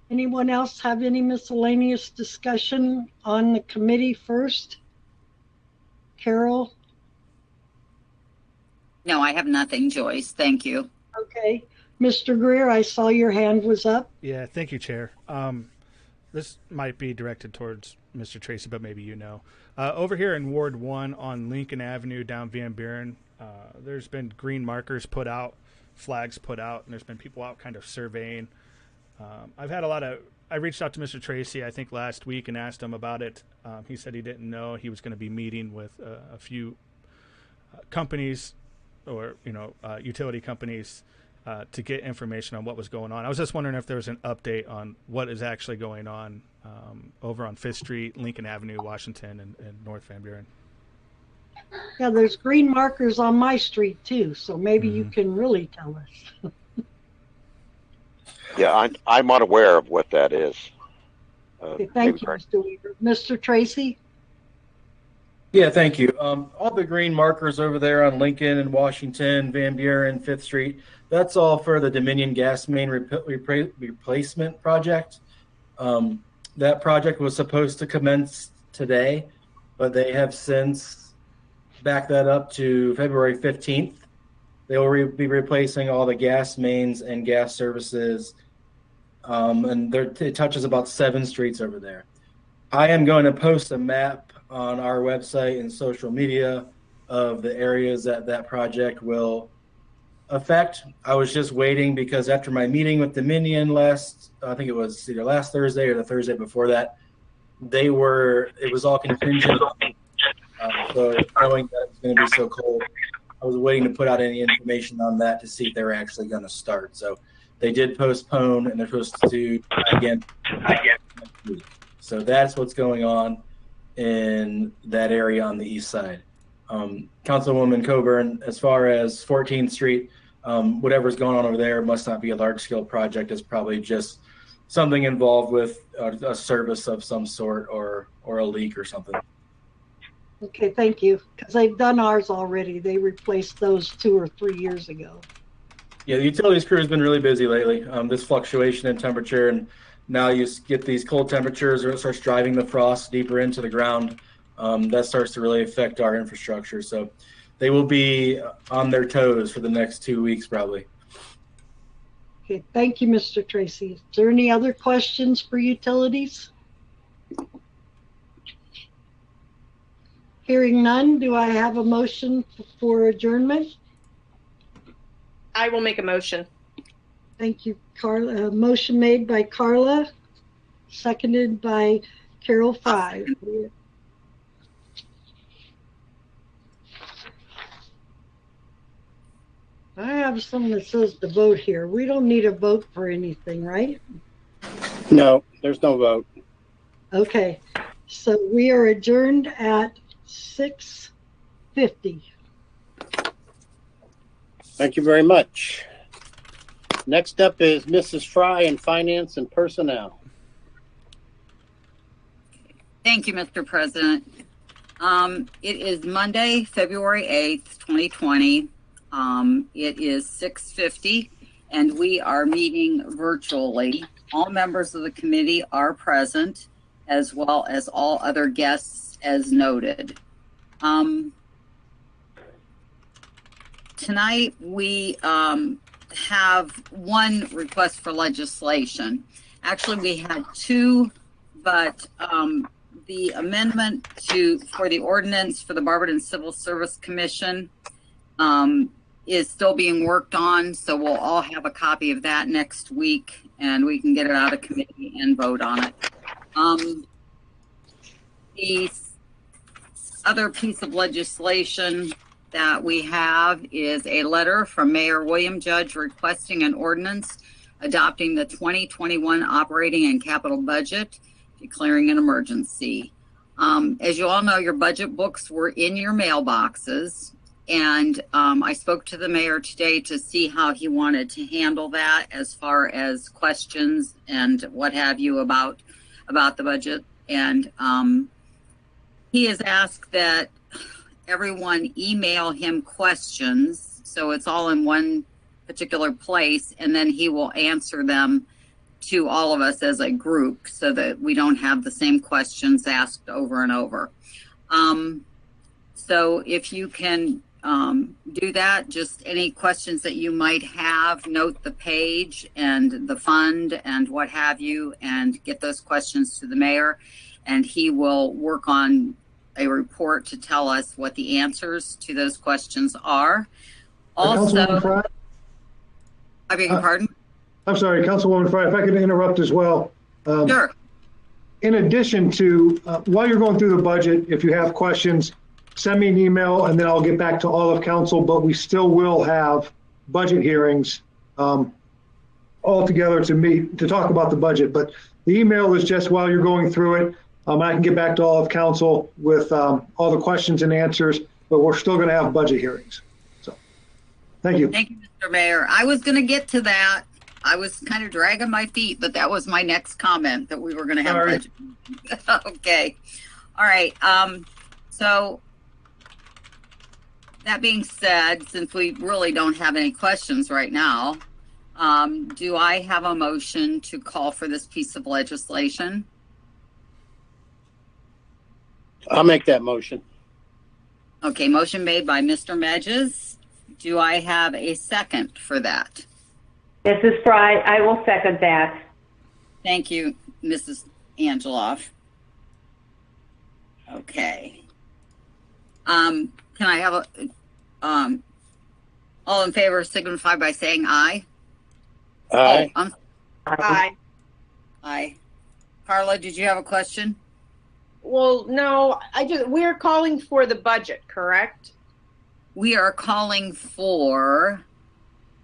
Anyone else have any miscellaneous discussion on the committee first? Carol? No, I have nothing, Joyce. Thank you. Okay. Mr. Greer, I saw your hand was up. Yeah, thank you, Chair. This might be directed towards Mr. Tracy, but maybe you know. Over here in Ward 1 on Lincoln Avenue down Van Buren, there's been green markers put out, flags put out, and there's been people out kind of surveying. I reached out to Mr. Tracy, I think last week, and asked him about it. He said he didn't know. He was going to be meeting with a few companies or, utility companies to get information on what was going on. I was just wondering if there was an update on what is actually going on over on 5th Street, Lincoln Avenue, Washington, and North Van Buren. Yeah, there's green markers on my street too, so maybe you can really tell us. Yeah, I'm unaware of what that is. Okay, thank you, Mr. Weaver. Mr. Tracy? Yeah, thank you. All the green markers over there on Lincoln and Washington, Van Buren, 5th Street, that's all for the Dominion gas main replacement project. That project was supposed to commence today, but they have since backed that up to February 15th. They will be replacing all the gas mains and gas services, and it touches about 7 streets over there. I am going to post a map on our website and social media of the areas that project will affect. I was just waiting because after my meeting with Dominion I think it was either last Thursday or the Thursday before that, it was all contingent. So knowing that it was going to be so cold, I was waiting to put out any information on that to see if they were actually going to start. So they did postpone, and they're supposed to do again next week. So that's what's going on in that area on the east side. Councilwoman Coburn, as far as 14th Street, whatever's going on over there must not be a large-scale project. It's probably just something involved with a service of some sort or a leak or something. Okay, thank you. Because they've done ours already. They replaced those 2 or 3 years ago. Yeah, the utilities crew has been really busy lately. This fluctuation in temperature, and now you get these cold temperatures, or it starts driving the frost deeper into the ground. That starts to really affect our infrastructure. So they will be on their toes for the next 2 weeks, probably. Okay, thank you, Mr. Tracy. Is there any other questions for utilities? Hearing none, do I have a motion for adjournment? I will make a motion. Thank you, Carla. Motion made by Carla, seconded by Carol Fry. I have something that says to vote here. We don't need a vote for anything, right? No, there's no vote. Okay, so we are adjourned at 6:50. Thank you very much. Next up is Mrs. Fry in Finance and Personnel. Thank you, Mr. President. It is Monday, February 8th, 2020. It is 6:50, and we are meeting virtually. All members of the committee are present, as well as all other guests as noted. Tonight we have one request for legislation. Actually, we had two, but the amendment for the ordinance for the Barberton Civil Service Commission is still being worked on, so we'll all have a copy of that next week, and we can get it out of committee and vote on it. The other piece of legislation that we have is a letter from Mayor William Judge requesting an ordinance adopting the 2021 operating and capital budget, declaring an emergency. As you all know, your budget books were in your mailboxes, and I spoke to the mayor today to see how he wanted to handle that as far as questions and what have you about the budget. And he has asked that everyone email him questions, so it's all in one particular place, and then he will answer them to all of us as a group so that we don't have the same questions asked over and over. So if you can do that, just any questions that you might have, note the page and the fund and what have you, and get those questions to the mayor, and he will work on a report to tell us what the answers to those questions are. Also, I beg your pardon? I'm sorry, Councilwoman Fry, if I could interrupt as well. Sure. In addition to, while you're going through the budget, if you have questions, send me an email and then I'll get back to all of council, but we still will have budget hearings all together to talk about the budget. But the email is just while you're going through it. I can get back to all of council with all the questions and answers, but we're still going to have budget hearings. So, thank you. Thank you, Mr. Mayor. I was going to get to that. I was kind of dragging my feet, but that was my next comment, that we were going to have budget. Okay. All right. So that being said, since we really don't have any questions right now, do I have a motion to call for this piece of legislation? I'll make that motion. Okay, motion made by Mr. Medges. Do I have a second for that? Mrs. Fry, I will second that. Thank you, Mrs. Angeloff. Okay. Can I have a, all in favor signify by saying aye? Aye. Aye. Aye. Carla, did you have a question? Well, no, we're calling for the budget, correct? We are calling for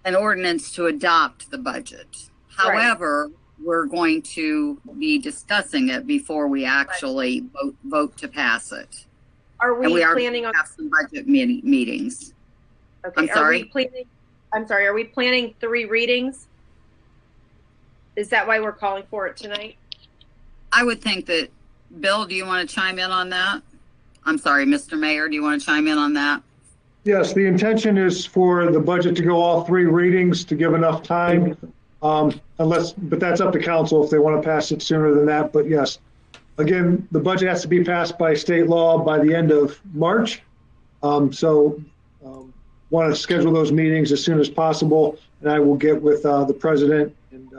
an ordinance to adopt the budget. However, we're going to be discussing it before we actually vote to pass it. Are we planning on have some budget meetings? Okay. I'm sorry. Are we planning 3 readings? Is that why we're calling for it tonight? I would think that. Bill, do you want to chime in on that? I'm sorry, Mr. Mayor, do you want to chime in on that? Yes, the intention is for the budget to go all 3 readings to give enough time, but that's up to council if they want to pass it sooner than that. But yes, again, the budget has to be passed by state law by the end of March. Want to schedule those meetings as soon as possible, and I will get with the president and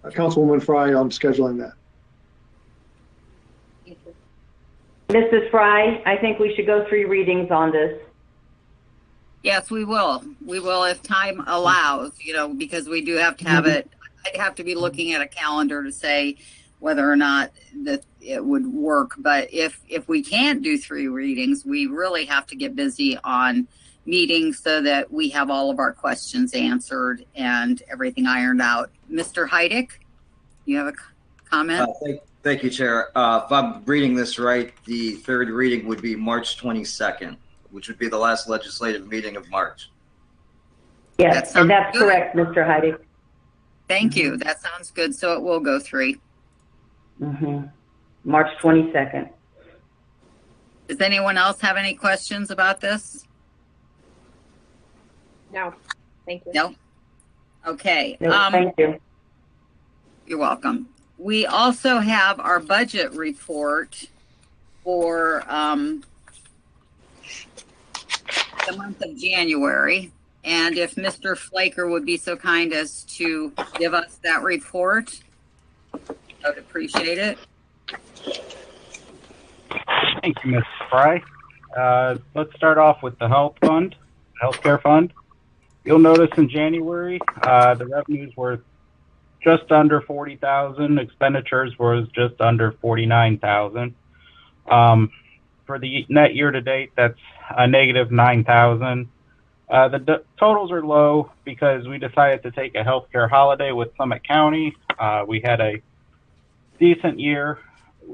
Councilwoman Fry on scheduling that. Mrs. Fry, I think we should go 3 readings on this. Yes, we will. We will if time allows, because we do have to have it. I'd have to be looking at a calendar to say whether or not that it would work. But if we can't do 3 readings, we really have to get busy on meetings so that we have all of our questions answered and everything ironed out. Mr. Heidick, you have a comment? Thank you, Chair. If I'm reading this right, the 3rd reading would be March 22nd, which would be the last legislative meeting of March. Yes, and that's correct, Mr. Heidick. Thank you. That sounds good. So it will go 3. March 22nd. Does anyone else have any questions about this? No. Thank you. No? Okay. No, thank you. You're welcome. We also have our budget report for the month of January. And if Mr. Flaker would be so kind as to give us that report, I would appreciate it. Thank you, Ms. Fry. Let's start off with the healthcare fund. You'll notice in January, the revenues were just under 40,000. Expenditures was just under 49,000. For the net year to date, that's a negative 9,000. The totals are low because we decided to take a healthcare holiday with Summit County. We had a decent year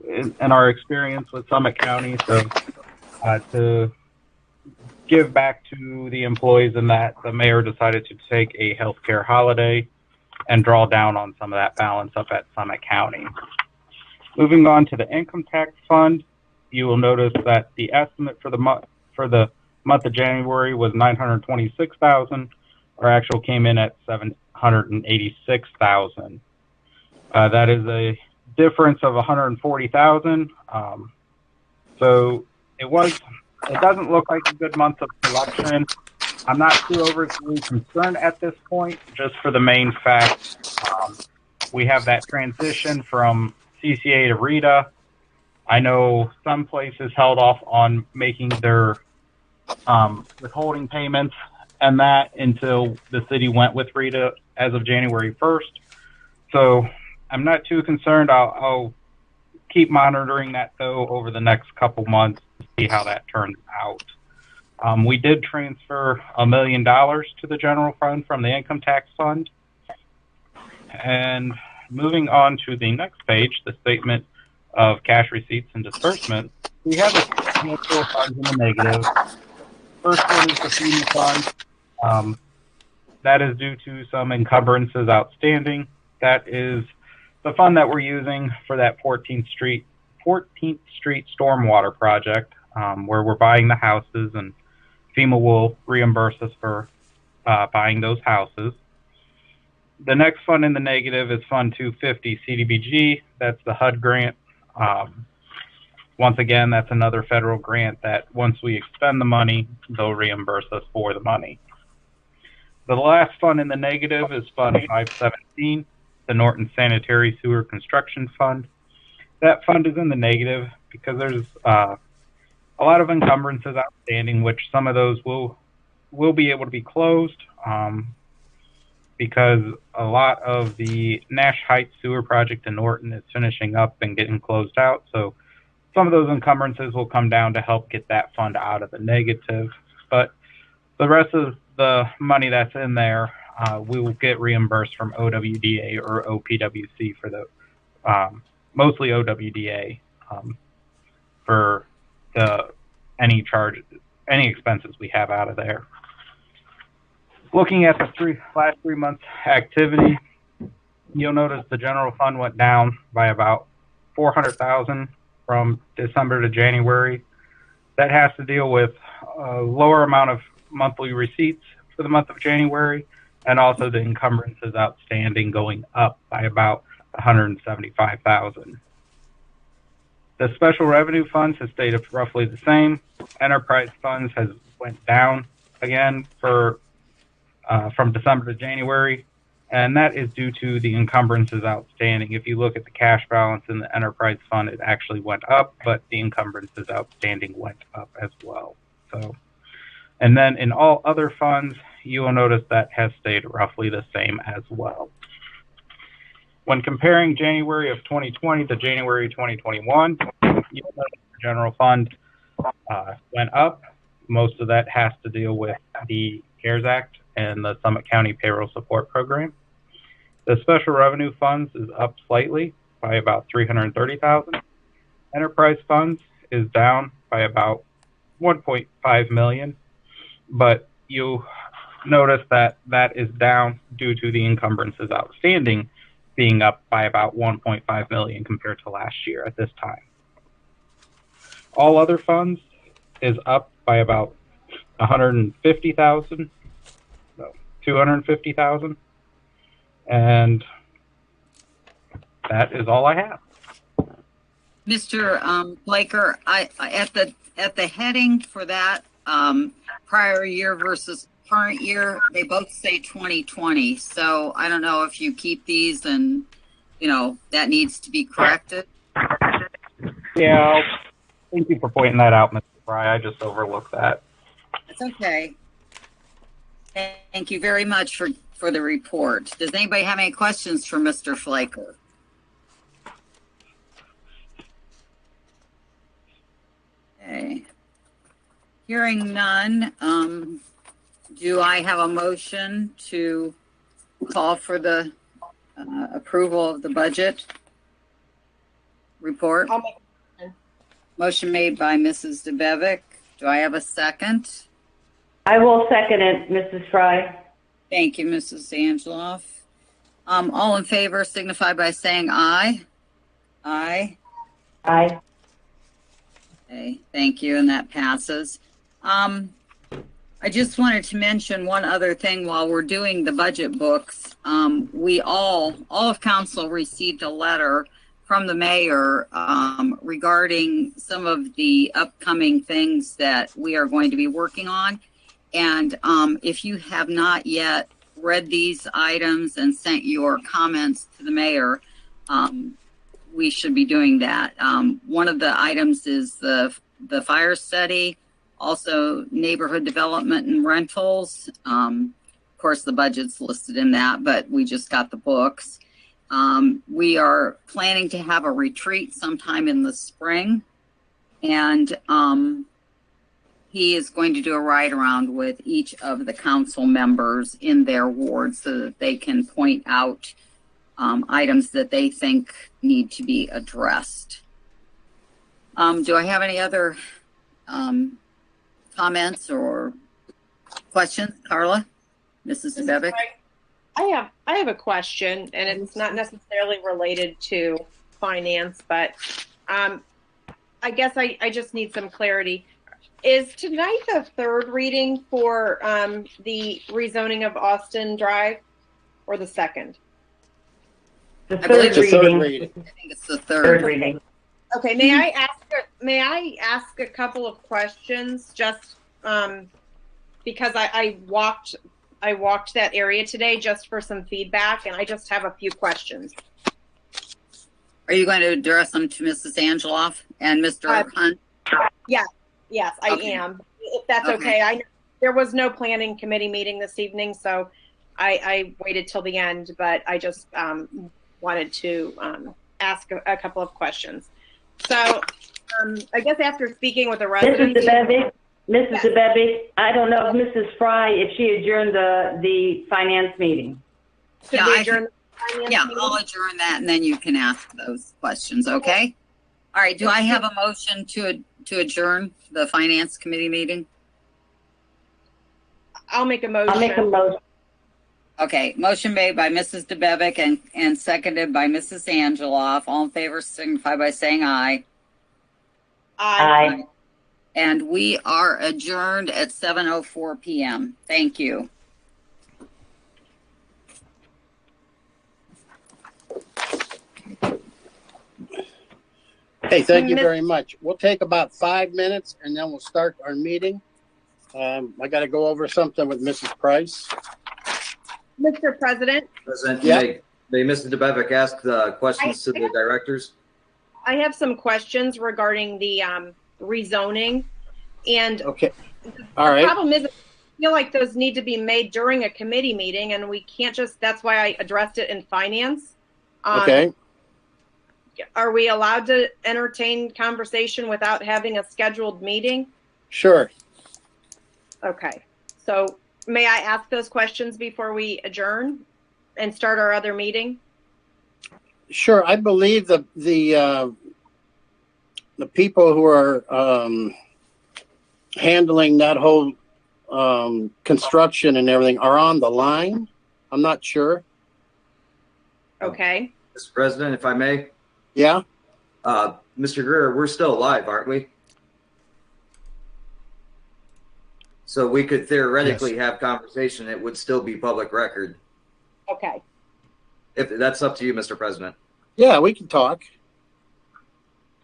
in our experience with Summit County, so to give back to the employees in that, the mayor decided to take a healthcare holiday and draw down on some of that balance up at Summit County. Moving on to the income tax fund, you will notice that the estimate for the month of January was 926,000. Our actual came in at 786,000. That is a difference of 140,000. So it doesn't look like a good month of collection. I'm not too overly concerned at this point, just for the main fact we have that transition from CCA to RETA. I know some places held off on making their withholding payments and that until the city went with RETA as of January 1st. So I'm not too concerned. I'll keep monitoring that though over the next couple months to see how that turns out. We did transfer $1 million to the general fund from the income tax fund. And moving on to the next page, the statement of cash receipts and disbursements, we have a handful of funds in the negative. First one is the FEMA fund. That is due to some encumbrances outstanding. That is the fund that we're using for that 14th Street stormwater project, where we're buying the houses and FEMA will reimburse us for buying those houses. The next fund in the negative is Fund 250 CDBG. That's the HUD grant. Once again, that's another federal grant that once we expend the money, they'll reimburse us for the money. The last fund in the negative is Fund 517, the Norton Sanitary Sewer Construction Fund. That fund is in the negative because there's a lot of encumbrances outstanding, which some of those will be able to be closed because a lot of the Nash Heights sewer project in Norton is finishing up and getting closed out. So some of those encumbrances will come down to help get that fund out of the negative. But the rest of the money that's in there, we will get reimbursed from OWDA or OPWC for the mostly OWDA for any expenses we have out of there. Looking at the last 3 months activity, you'll notice the general fund went down by about 400,000 from December to January. That has to deal with a lower amount of monthly receipts for the month of January, and also the encumbrances outstanding going up by about 175,000. The special revenue funds has stayed roughly the same. Enterprise funds has went down again for from December to January, and that is due to the encumbrances outstanding. If you look at the cash balance in the enterprise fund, it actually went up, but the encumbrances outstanding went up as well. So, and then in all other funds, you will notice that has stayed roughly the same as well. When comparing January of 2020 to January 2021, you'll notice the general fund went up. Most of that has to deal with the CARES Act and the Summit County Payroll Support Program. The special revenue funds is up slightly by about 330,000. Enterprise funds is down by about 1.5 million, but you notice that that is down due to the encumbrances outstanding being up by about 1.5 million compared to last year at this time. All other funds is up by about 150,000, 250,000, and that is all I have. Mr. Blaker, I at the heading for that prior year versus current year, they both say 2020. So I don't know if you keep these and that needs to be corrected. Yeah, thank you for pointing that out, Mr. Fry. I just overlooked that. That's okay. Thank you very much for the report. Does anybody have any questions for Mr. Flaker? Okay. Hearing none, do I have a motion to call for the approval of the budget report? I'll make a motion. Motion made by Mrs. DeBevick. Do I have a second? I will second it, Mrs. Fry. Thank you, Mrs. Angeloff. All in favor signify by saying aye. Aye. Aye. Okay, thank you, and that passes. I just wanted to mention one other thing while we're doing the budget books. We all of council received a letter from the mayor regarding some of the upcoming things that we are going to be working on. And if you have not yet read these items and sent your comments to the mayor, we should be doing that. One of the items is the fire study, also neighborhood development and rentals. Of course, the budget's listed in that, but we just got the books. We are planning to have a retreat sometime in the spring, and he is going to do a ride around with each of the council members in their wards so that they can point out items that they think need to be addressed. Do I have any other comments or questions, Carla? Mrs. DeBevick? I have a question, and it's not necessarily related to finance, but I guess I just need some clarity. Is tonight the third reading for the rezoning of Austin Drive, or the second? The third reading. I think it's the third reading. Okay, may I ask a couple of questions just because I walked that area today just for some feedback, and I just have a few questions. Are you going to address them to Mrs. Angeloff and Mr. Hunt? Yes, I am. If that's okay. I know there was no planning committee meeting this evening, so I waited till the end, but I just wanted to ask a couple of questions. So I guess after speaking with the residents. Mrs. DeBevick, I don't know if Mrs. Fry, if she adjourned the finance meeting. Should we adjourn the finance meeting? I'll adjourn that, and then you can ask those questions, okay? All right, do I have a motion to adjourn the finance committee meeting? I'll make a motion. I'll make a motion. Okay, motion made by Mrs. DeBevick and seconded by Mrs. Angeloff. All in favor signify by saying aye. Aye. And we are adjourned at 7:04 p.m. Thank you. Hey, thank you very much. We'll take about 5 minutes and then we'll start our meeting. I got to go over something with Mrs. Price. Mr. President. May Mrs. DeBevick ask the questions to the directors? I have some questions regarding the rezoning, and okay, all right. The problem is, I feel like those need to be made during a committee meeting, and we can't just. That's why I addressed it in finance. Okay. Are we allowed to entertain conversation without having a scheduled meeting? Sure. Okay. So may I ask those questions before we adjourn and start our other meeting? Sure. I believe the people who are handling that whole construction and everything are on the line. I'm not sure. Okay. Mr. President, if I may. Yeah. Mr. Greer, we're still alive, aren't we? So we could theoretically have conversation. It would still be public record. Okay. If that's up to you, Mr. President. Yeah, we can talk.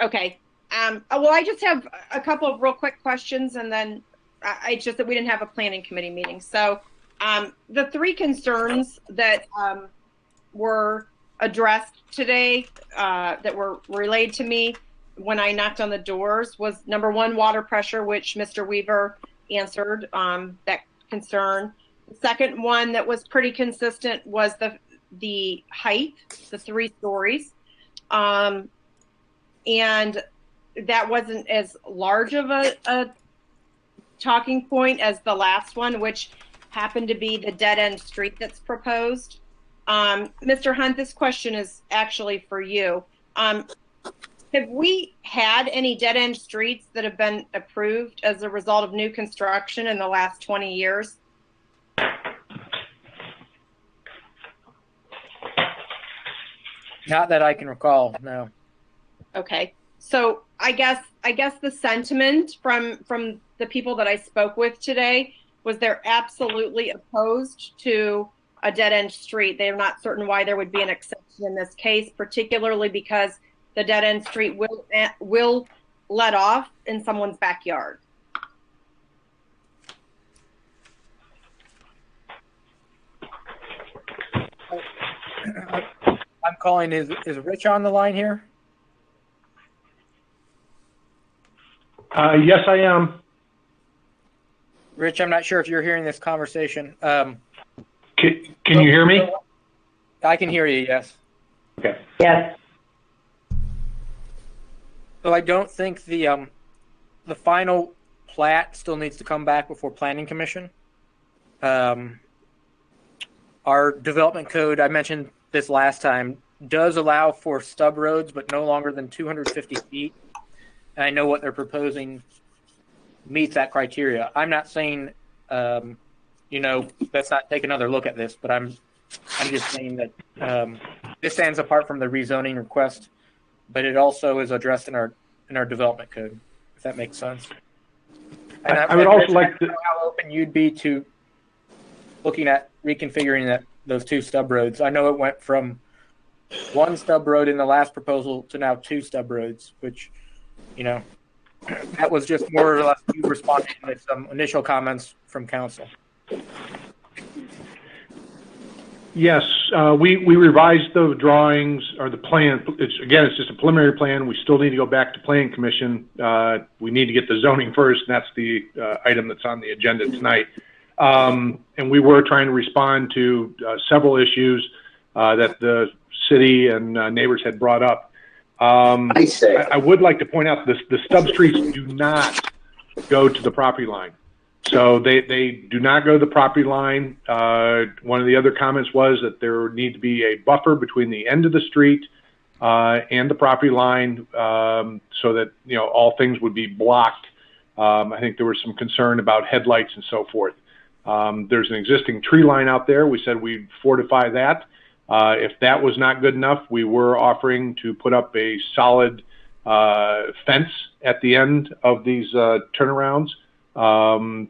Okay. Well, I just have a couple of real quick questions, and then I just that we didn't have a planning committee meeting. So the three concerns that were addressed today that were relayed to me when I knocked on the doors was number one, water pressure, which Mr. Weaver answered that concern. The second one that was pretty consistent was the height, the 3 stories. And that wasn't as large of a talking point as the last one, which happened to be the dead end street that's proposed. Mr. Hunt, this question is actually for you. Have we had any dead end streets that have been approved as a result of new construction in the last 20 years? Not that I can recall, no. Okay. So I guess the sentiment from the people that I spoke with today was they're absolutely opposed to a dead end street. They're not certain why there would be an exception in this case, particularly because the dead end street will let off in someone's backyard. I'm calling. Is Rich on the line here? Yes, I am. Rich, I'm not sure if you're hearing this conversation. Can you hear me? I can hear you, yes. Okay. Yes. So I don't think the final plat still needs to come back before Planning Commission. Our development code, I mentioned this last time, does allow for stub roads, but no longer than 250 feet. And I know what they're proposing meets that criteria. I'm not saying, let's not take another look at this, but I'm just saying that this stands apart from the rezoning request, but it also is addressed in our development code, if that makes sense. And I would also like to know how open you'd be to looking at reconfiguring those 2 stub roads. I know it went from 1 stub road in the last proposal to now 2 stub roads, which, that was just more or less you responding with some initial comments from council. Yes, we revised the drawings or the plan. It's just a preliminary plan. We still need to go back to Planning Commission. We need to get the zoning first, and that's the item that's on the agenda tonight. And we were trying to respond to several issues that the city and neighbors had brought up. I would like to point out the stub streets do not go to the property line. So they do not go to the property line. One of the other comments was that there would need to be a buffer between the end of the street and the property line so that all things would be blocked. I think there was some concern about headlights and so forth. There's an existing tree line out there. We said we'd fortify that. If that was not good enough, we were offering to put up a solid fence at the end of these turnarounds. I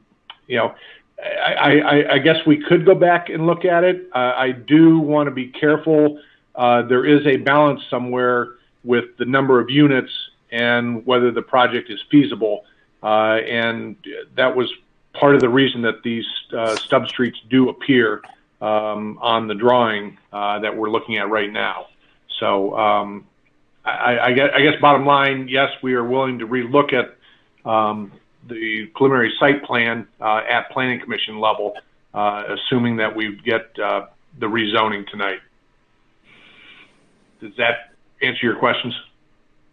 guess we could go back and look at it. I do want to be careful. There is a balance somewhere with the number of units and whether the project is feasible. And that was part of the reason that these stub streets do appear on the drawing that we're looking at right now. So I guess bottom line, yes, we are willing to relook at the preliminary site plan at Planning Commission level, assuming that we get the rezoning tonight. Does that answer your questions?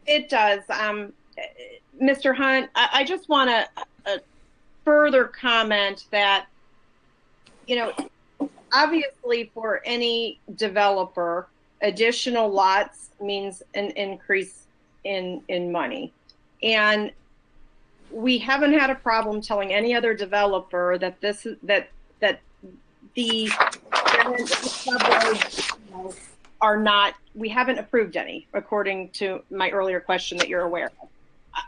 It does. Mr. Hunt, I just want to further comment that, obviously for any developer, additional lots means an increase in money. And we haven't had a problem telling any other developer that the suburbs are not, we haven't approved any, according to my earlier question that you're aware of.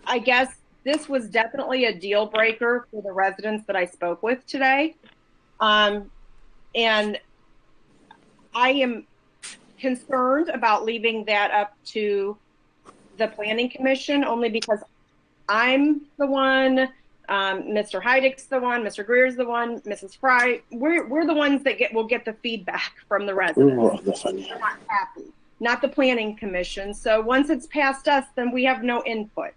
I guess this was definitely a deal breaker for the residents that I spoke with today. And I am concerned about leaving that up to the Planning Commission, only because I'm the one, Mr. Heidick's the one, Mr. Greer's the one, Mrs. Fry. We're the ones that will get the feedback from the residents. They're not happy, not the Planning Commission. So once it's past us, then we have no input.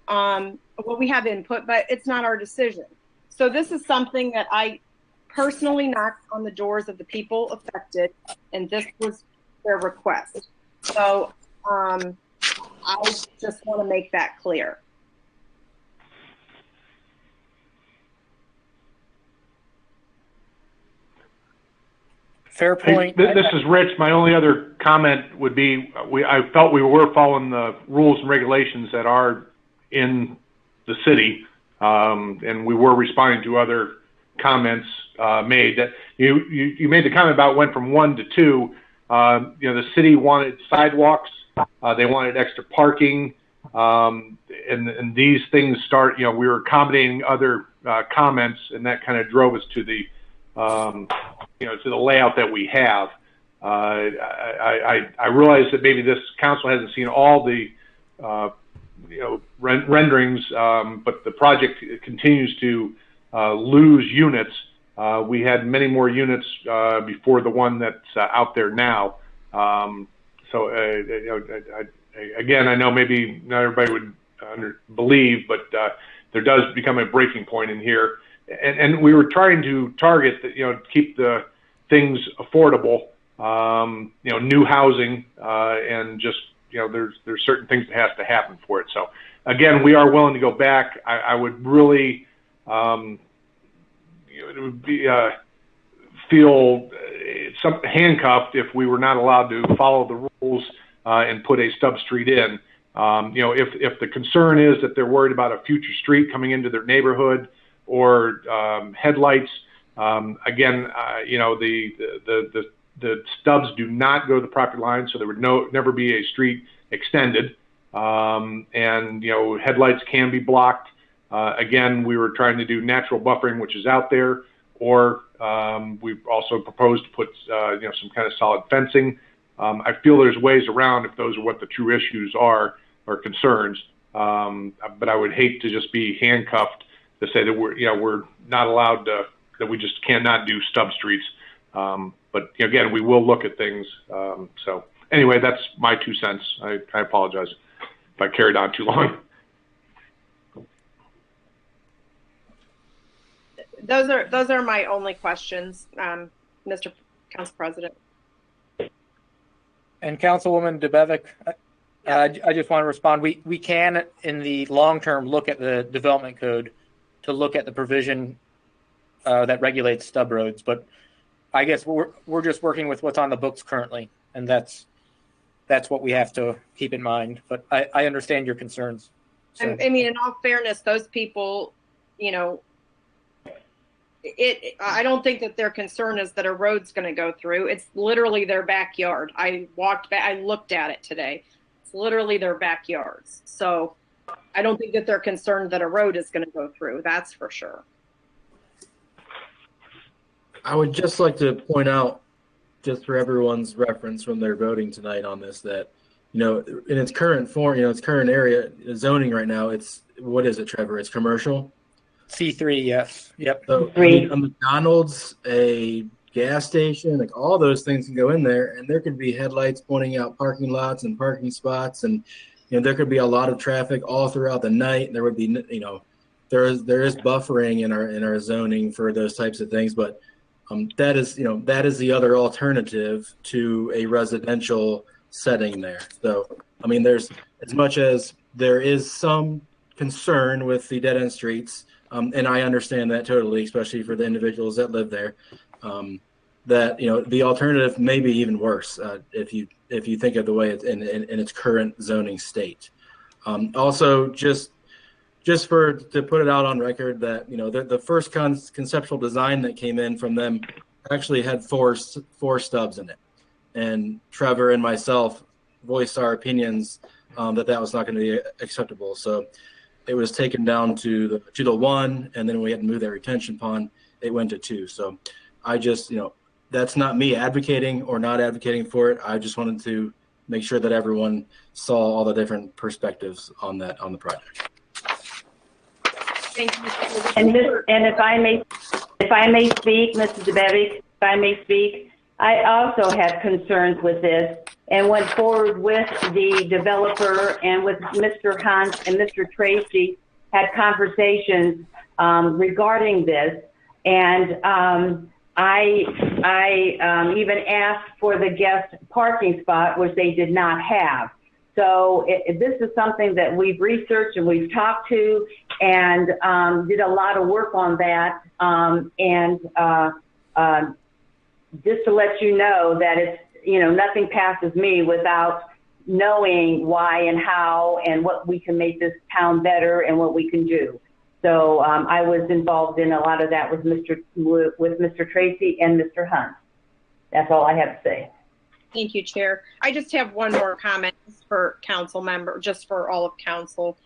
Well, we have input, but it's not our decision. So this is something that I personally knocked on the doors of the people affected, and this was their request. So I just want to make that clear. Fair point. Hey, this is Rich. My only other comment would be I felt we were following the rules and regulations that are in the city, and we were responding to other comments made. That you made the comment about went from 1 to 2. The city wanted sidewalks, they wanted extra parking, and these things start. We were accommodating other comments, and that kind of drove us to the to the layout that we have. I realize that maybe this council hasn't seen all the renderings, but the project continues to lose units. We had many more units before the one that's out there now. Again, I know maybe not everybody would believe, but there does become a breaking point in here. And we were trying to target that, keep the things affordable, new housing, and just, there's certain things that has to happen for it. So again, we are willing to go back. I would really, it would be, feel handcuffed if we were not allowed to follow the rules and put a stub street in. If the concern is that they're worried about a future street coming into their neighborhood or headlights, again, the stubs do not go to the property line, so there would never be a street extended. And headlights can be blocked. Again, we were trying to do natural buffering, which is out there, or we've also proposed to put some kind of solid fencing. I feel there's ways around if those are what the true issues are or concerns. But I would hate to just be handcuffed to say that we're not allowed to, that we just cannot do stub streets. But again, we will look at things. So anyway, that's my 2 cents. I apologize if I carried on too long. Those are my only questions, Mr. Council President. And Councilwoman DeBevick, I just want to respond. We can, in the long term, look at the development code to look at the provision that regulates stub roads, but I guess we're just working with what's on the books currently, and that's what we have to keep in mind. But I understand your concerns. So. I mean, in all fairness, those people, I don't think that their concern is that a road's going to go through. It's literally their backyard. I walked back, I looked at it today. It's literally their backyards. So I don't think that they're concerned that a road is going to go through. That's for sure. I would just like to point out, just for everyone's reference when they're voting tonight on this, that, in its current form, its current area zoning right now, what is it, Trevor? It's commercial? C3, yes. Yep. So, a McDonald's, a gas station, like all those things can go in there, and there could be headlights pointing out parking lots and parking spots, and there could be a lot of traffic all throughout the night. There would be, there is buffering in our zoning for those types of things, but that is the other alternative to a residential setting there. So, there's, as much as there is some concern with the dead end streets, and I understand that totally, especially for the individuals that live there, that the alternative may be even worse if you think of the way it's in its current zoning state. Also, just to put it out on record that the first conceptual design that came in from them actually had four stubs in it, and Trevor and myself voiced our opinions that was not going to be acceptable. So it was taken down to the 1, and then we had to move that retention pond. It went to 2. So I just that's not me advocating or not advocating for it. I just wanted to make sure that everyone saw all the different perspectives on the project. Thank you. And if I may speak, Mrs. DeBevick, if I may speak, I also had concerns with this and went forward with the developer and with Mr. Hunt and Mr. Tracy, had conversations regarding this. And I even asked for the guest parking spot, which they did not have. So this is something that we've researched and we've talked to and did a lot of work on that. Just to let you know that it's, nothing passes me without knowing why and how and what we can make this town better and what we can do. So I was involved in a lot of that with Mr. Tracy and Mr. Hunt. That's all I have to say. Thank you, Chair. I just have one more comment for council member, just for all of council.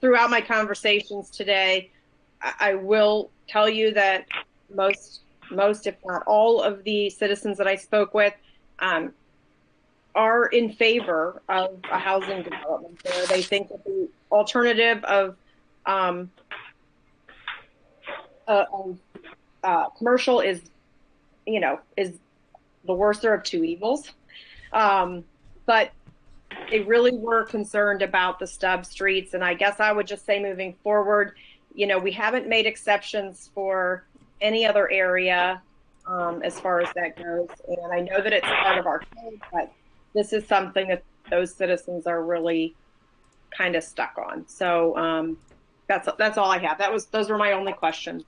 Throughout my conversations today, I will tell you that most, if not all, of the citizens that I spoke with are in favor of a housing development there. They think that the alternative of commercial is the worser of two evils. But they really were concerned about the stub streets. And I guess I would just say moving forward, we haven't made exceptions for any other area as far as that goes. And I know that it's part of our code, but this is something that those citizens are really kind of stuck on. So that's all I have. Those were my only questions.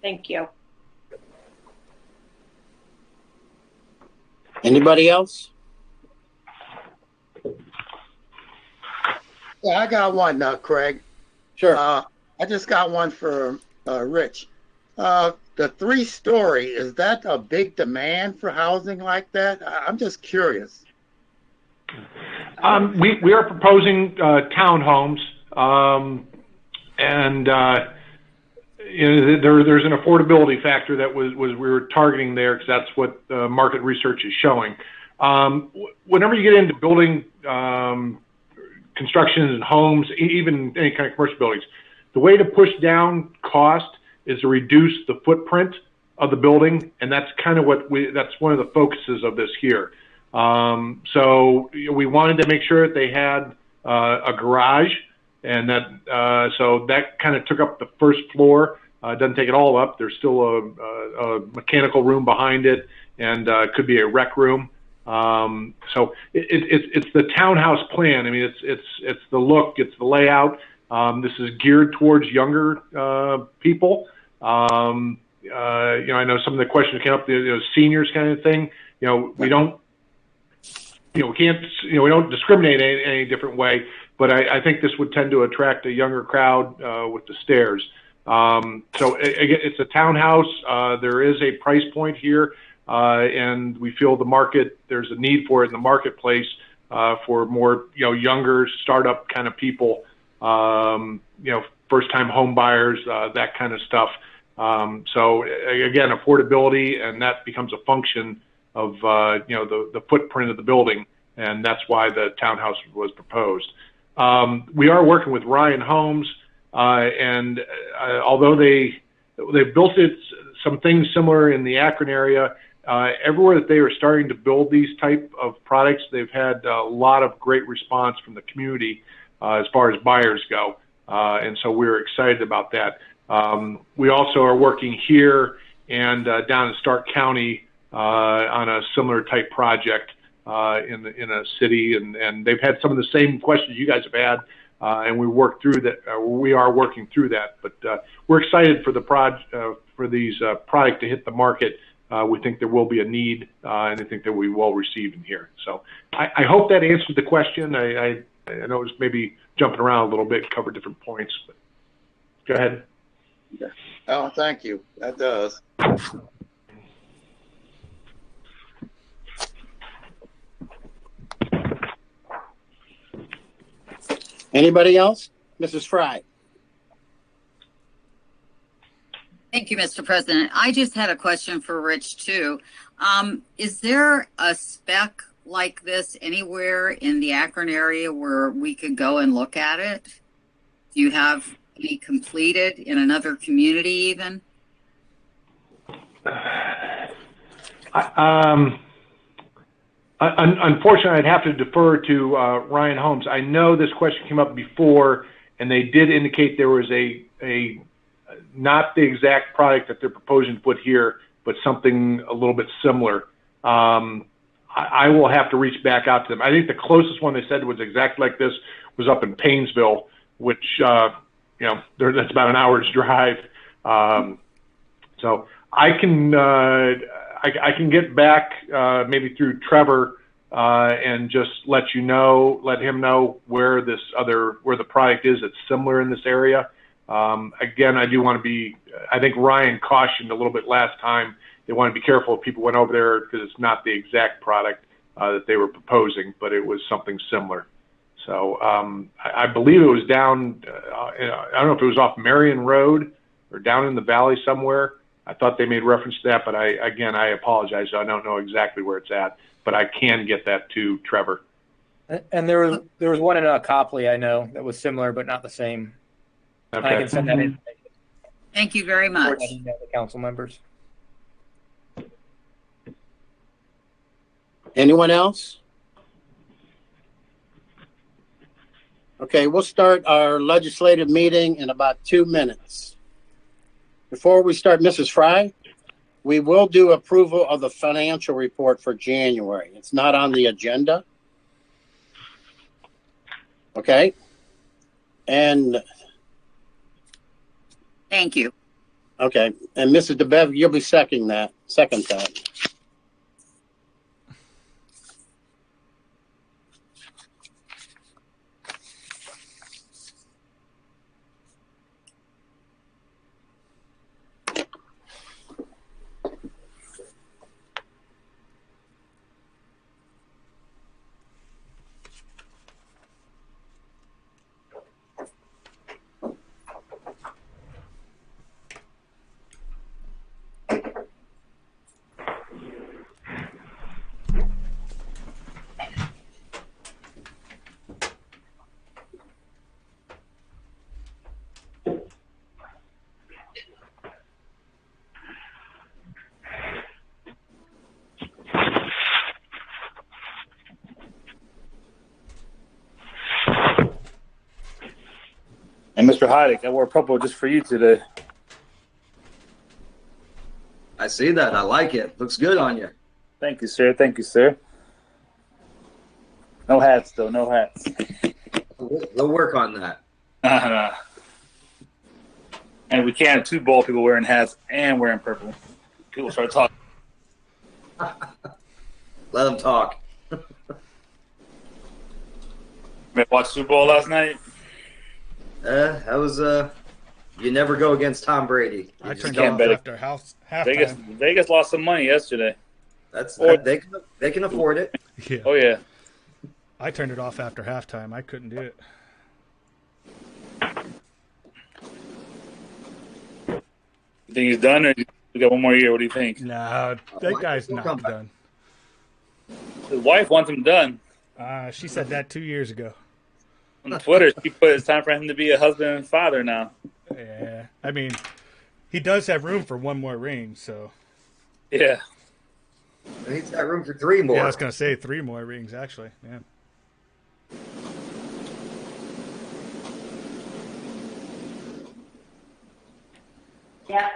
Thank you. Anybody else? Yeah, I got one, Craig. Sure. I just got one for Rich. The 3-story, is that a big demand for housing like that? I'm just curious. We are proposing townhomes, and there's an affordability factor that we were targeting there because that's what market research is showing. Whenever you get into building construction and homes, even any kind of commercial buildings, the way to push down cost is to reduce the footprint of the building, and that's kind of that's one of the focuses of this here. So we wanted to make sure that they had a garage, and that so that kind of took up the first floor. It doesn't take it all up. There's still a mechanical room behind it, and it could be a rec room. So it's the townhouse plan. I mean, it's the look, it's the layout. This is geared towards younger people. I know some of the questions came up, seniors kind of thing. We don't, we don't discriminate any different way, but I think this would tend to attract a younger crowd with the stairs. So again, it's a townhouse. There is a price point here, and we feel there's a need for it in the marketplace for more, younger startup kind of people, first-time home buyers, that kind of stuff. So again, affordability, and that becomes a function of the footprint of the building, and that's why the townhouse was proposed. We are working with Ryan Homes, and although they built some things similar in the Akron area, everywhere that they are starting to build these type of products, they've had a lot of great response from the community as far as buyers go, and so we're excited about that. We also are working here and down in Stark County on a similar type project in a city, and they've had some of the same questions you guys have had, and we worked through that. We are working through that, but we're excited for the for these product to hit the market. We think there will be a need, and I think that we will receive in here. So I hope that answered the question. I know it was maybe jumping around a little bit, covered different points, but go ahead. Oh, thank you. That does. Anybody else? Mrs. Fry. Thank you, Mr. President. I just had a question for Rich too. Is there a spec like this anywhere in the Akron area where we could go and look at it? Do you have any completed in another community even? Unfortunately, I'd have to defer to Ryan Holmes. I know this question came up before, and they did indicate there was a not the exact product that they're proposing to put here, but something a little bit similar. I will have to reach back out to them. I think the closest one they said was exactly like this was up in Paynesville, which that's about an hour's drive. So I can get back maybe through Trevor and just let him know where the product is that's similar in this area. Again, I do want to be. I think Ryan cautioned a little bit last time. They want to be careful if people went over there because it's not the exact product that they were proposing, but it was something similar. So I believe it was down. I don't know if it was off Marion Road or down in the valley somewhere. I thought they made reference to that, but I apologize. I don't know exactly where it's at, but I can get that to Trevor. And there was one in Copley, I know, that was similar but not the same. Okay. I can send that in. Thank you very much. The council members. Anyone else? Okay, we'll start our legislative meeting in about 2 minutes. Before we start, Mrs. Fry, we will do approval of the financial report for January. It's not on the agenda. Okay. And thank you. Okay. And Mrs. DeBev, you'll be second that. And Mr. Heidick, I wore purple just for you today. I see that. I like it. Looks good on you. Thank you, sir. Thank you, sir. No hats, though. No hats. We'll work on that. And we can't have two bald people wearing hats and wearing purple. People start talking. Let them talk. Watch Super Bowl last night? That was you never go against Tom Brady. I turned it off after halftime. Vegas lost some money yesterday. They can afford it. Yeah. Oh yeah. I turned it off after halftime. I couldn't do it. You think he's done, or we got one more year? What do you think? No, that guy's not done. His wife wants him done. She said that 2 years ago. On Twitter, she put it's time for him to be a husband and father now. Yeah, I mean, he does have room for one more ring, so. Yeah. He's got room for 3 more. Yeah, I was gonna say 3 more rings actually. Yeah. Yeah.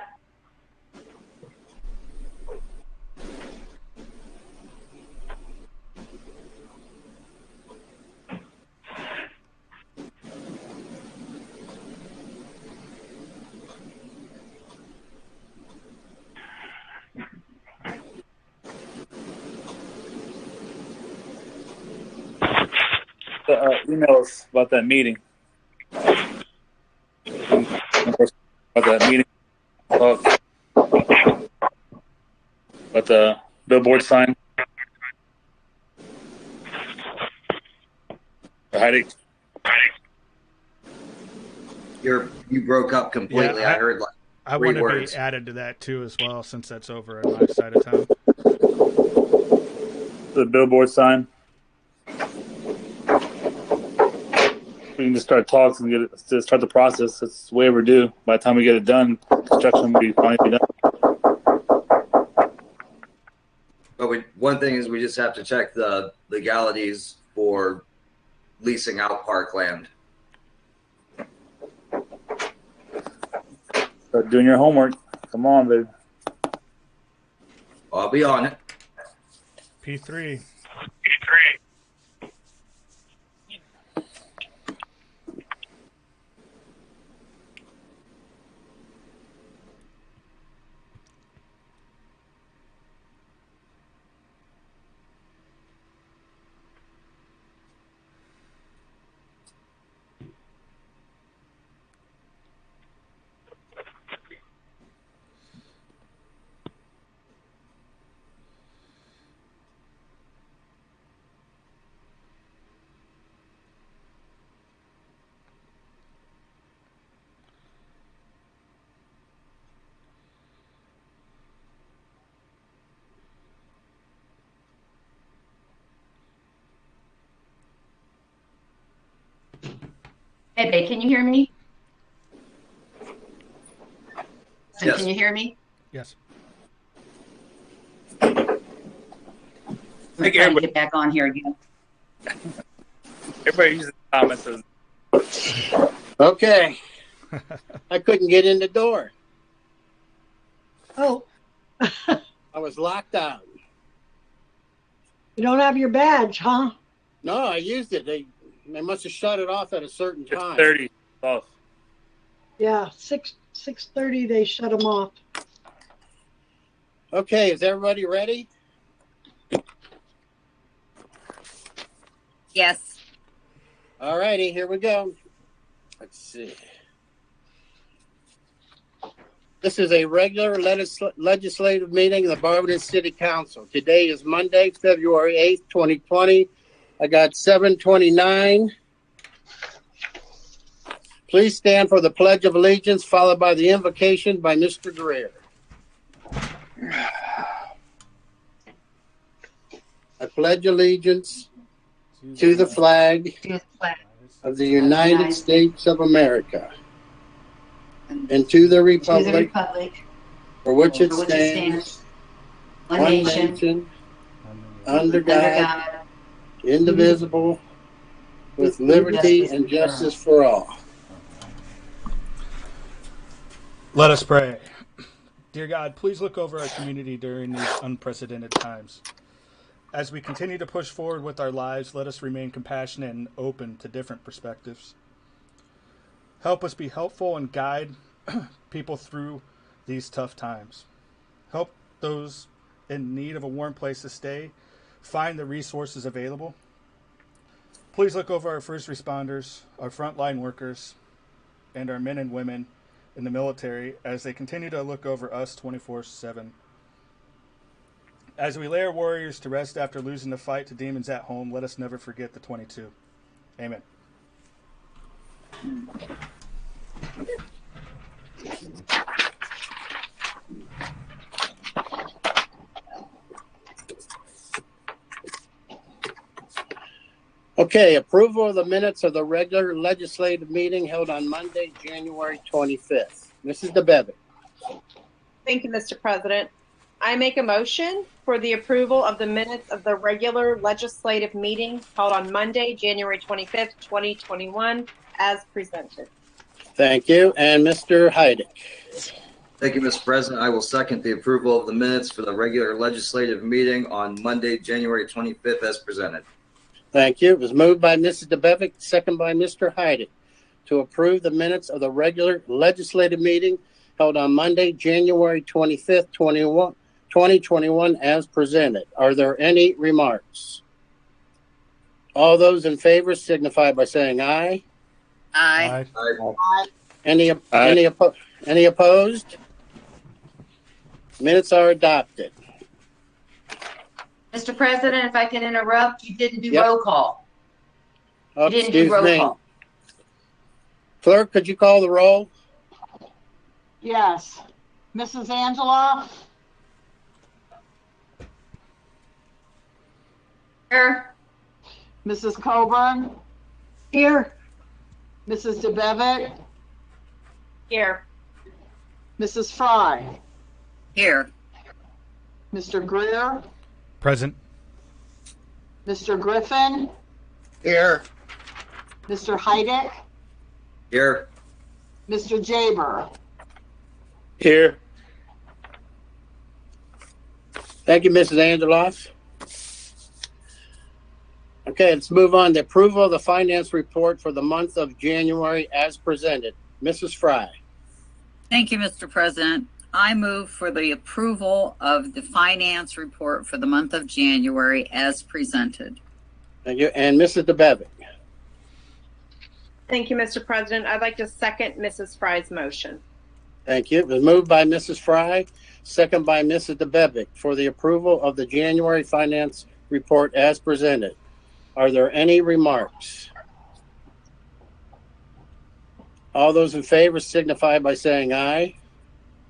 Emails about that meeting. About that meeting. About the billboard sign. You broke up completely. Yeah, I heard like I want to be words. added to that too as well, since that's over on my side of town. The billboard sign. We can just start talks and start the process. It's way overdue. By the time we get it done, construction will be finally done. But one thing is we just have to check the legalities for leasing out parkland. Start doing your homework. Come on, babe. I'll be on it. P3. Hey, babe, can you hear me? Yes. Can you hear me? Yes. I'm trying to get back on here again. Everybody uses comments as Okay. I couldn't get in the door. Oh, I was locked out. you don't have your badge, huh? No, I used it. They must have shut it off at a certain time. 30 off. Yeah, 6:30 they shut them off. Okay, is everybody ready? Yes. All righty, here we go. Let's see. This is a regular legislative meeting of the Barberton City Council. Today is Monday, February 8th, 2020. I got 7:29. Please stand for the Pledge of Allegiance, followed by the invocation by Mr. Greer. I pledge allegiance to the flag of the United States of America and to the republic for which it stands, one nation, under God, indivisible, with liberty and justice for all. Let us pray. Dear God, please look over our community during these unprecedented times. As we continue to push forward with our lives, let us remain compassionate and open to different perspectives. Help us be helpful and guide people through these tough times. Help those in need of a warm place to stay find the resources available. Please look over our first responders, our frontline workers, and our men and women in the military as they continue to look over us 24/7. As we lay our warriors to rest after losing the fight to demons at home, let us never forget the 22. Amen. Okay, approval of the minutes of the regular legislative meeting held on Monday, January 25th. Mrs. DeBevick. Thank you, Mr. President. I make a motion for the approval of the minutes of the regular legislative meeting held on Monday, January 25th, 2021, as presented. Thank you. And Mr. Heidick. Thank you, Mr. President. I will second the approval of the minutes for the regular legislative meeting on Monday, January 25th, as presented. Thank you. It was moved by Mrs. DeBevick, second by Mr. Heidick, to approve the minutes of the regular legislative meeting held on Monday, January 25th, 2021, as presented. Are there any remarks? All those in favor signify by saying aye. Aye. Aye. Any opposed? Minutes are adopted. Mr. President, if I can interrupt, you didn't do roll call. Oh, You didn't do excuse roll me. call. Clerk, could you call the roll? Yes. Mrs. Angela? Here. Mrs. Coburn? Here. Mrs. DeBevick? Here. Mrs. Fry? Here. Mr. Greer? Present. Mr. Griffin? Here. Mr. Heidick? Here. Mr. Jaber? Here. Thank you, Mrs. Angeloff. Okay, let's move on to approval of the finance report for the month of January as presented. Mrs. Fry. Thank you, Mr. President. I move for the approval of the finance report for the month of January as presented. Thank you. And Mrs. DeBevick. Thank you, Mr. President. I'd like to second Mrs. Fry's motion. Thank you. It was moved by Mrs. Fry, second by Mrs. DeBevick for the approval of the January finance report as presented. Are there any remarks? All those in favor signify by saying aye.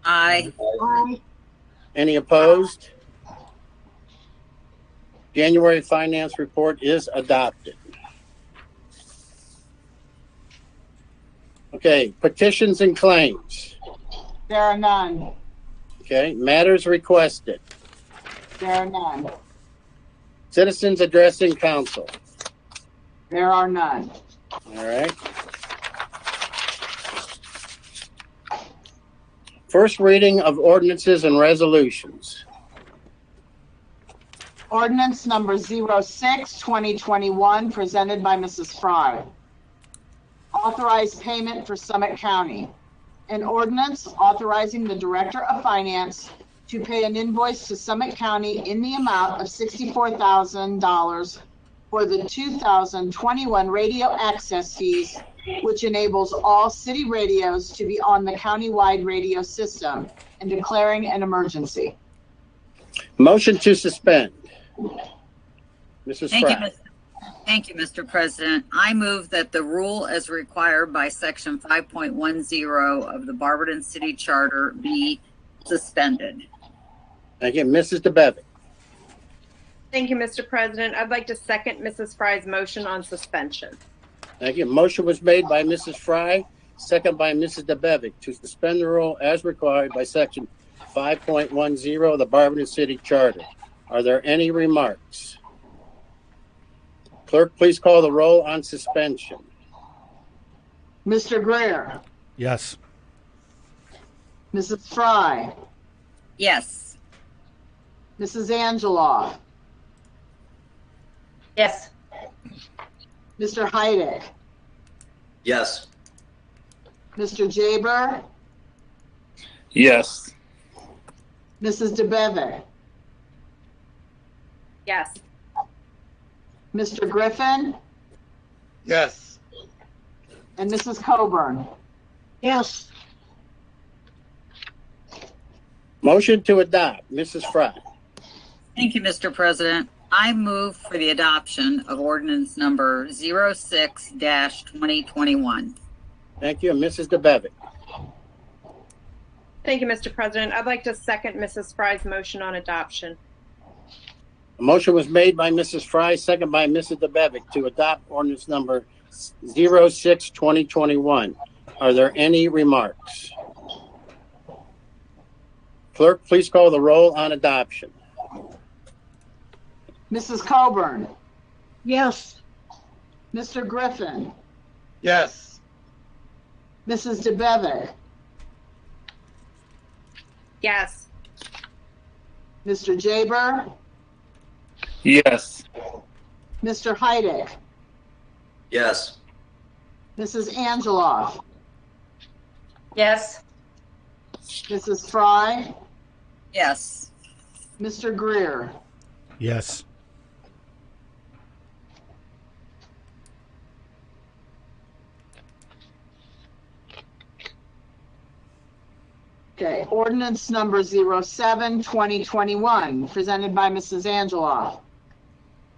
Aye. Aye. Any opposed? January finance report is adopted. Okay, petitions and claims. There are none. Okay, matters requested. There are none. Citizens addressing council. There are none. All right. First reading of ordinances and resolutions. Ordinance number 06-2021, presented by Mrs. Fry. Authorized payment for Summit County. An ordinance authorizing the Director of Finance to pay an invoice to Summit County in the amount of $64,000 for the 2021 radio access fees, which enables all city radios to be on the countywide radio system, and declaring an emergency. Motion to suspend. Mrs. Fry. Thank you, Mr. President. I move that the rule as required by section 5.10 of the Barberton City Charter be suspended. Thank you. Mrs. DeBevick. Thank you, Mr. President. I'd like to second Mrs. Fry's motion on suspension. Thank you. Motion was made by Mrs. Fry, second by Mrs. DeBevick to suspend the rule as required by section 5.10 of the Barberton City Charter. Are there any remarks? Clerk, please call the roll on suspension. Mr. Greer. Yes. Mrs. Fry. Yes. Mrs. Angeloff. Yes. Mr. Heidick. Yes. Mr. Jaber. Yes. Mrs. DeBevick. Yes. Mr. Griffin. Yes. And Mrs. Coburn. Yes. Motion to adopt. Mrs. Fry. Thank you, Mr. President. I move for the adoption of ordinance number 06-2021. Thank you. And Mrs. DeBevick. Thank you, Mr. President. I'd like to second Mrs. Fry's motion on adoption. A motion was made by Mrs. Fry, second by Mrs. DeBevick to adopt ordinance number 06-2021. Are there any remarks? Clerk, please call the roll on adoption. Mrs. Coburn. Yes. Mr. Griffin. Yes. Mrs. DeBevick. Yes. Mr. Jaber. Yes. Mr. Heidick. Yes. Mrs. Angeloff. Yes. Mrs. Fry. Yes. Mr. Greer. Yes. Okay, ordinance number 07-2021, presented by Mrs. Angeloff.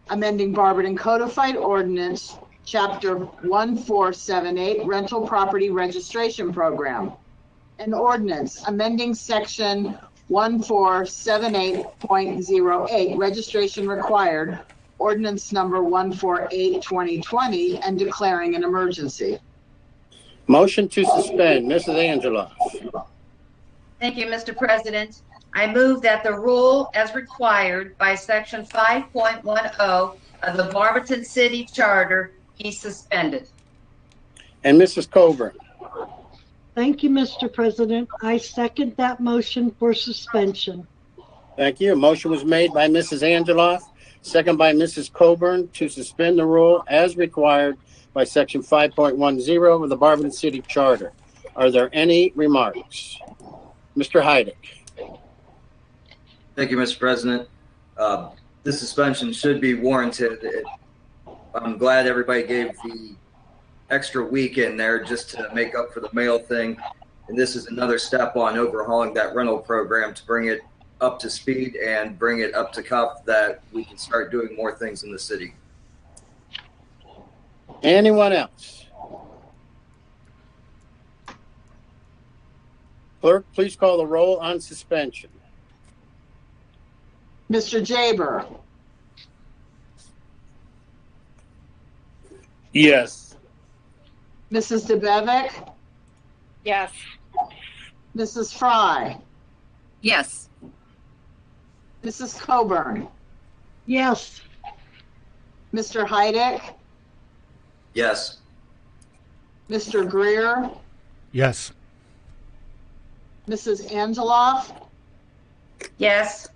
Amending Barberton Codified Ordinance, Chapter 1478, Rental Property Registration Program. An ordinance amending section 1478.08, registration required, ordinance number 148/2020, and declaring an emergency. Motion to suspend, Mrs. Angeloff. Thank you, Mr. President. I move that the rule as required by section 5.10 of the Barberton City Charter be suspended. And Mrs. Coburn. Thank you, Mr. President. I second that motion for suspension. Thank you. A motion was made by Mrs. Angeloff, second by Mrs. Coburn to suspend the rule as required by section 5.10 of the Barberton City Charter. Are there any remarks? Mr. Heidick. Thank you, Mr. President. This suspension should be warranted. I'm glad everybody gave the extra week in there just to make up for the mail thing. And this is another step on overhauling that rental program to bring it up to speed and bring it up to cuff that we can start doing more things in the city. Anyone else? Clerk, please call the roll on suspension. Mr. Jaber. Yes. Mrs. DeBevick. Yes. Mrs. Fry. Yes. Mrs. Coburn. Yes. Mr. Heidick. Yes. Mr. Greer. Yes. Mrs. Angeloff. Yes.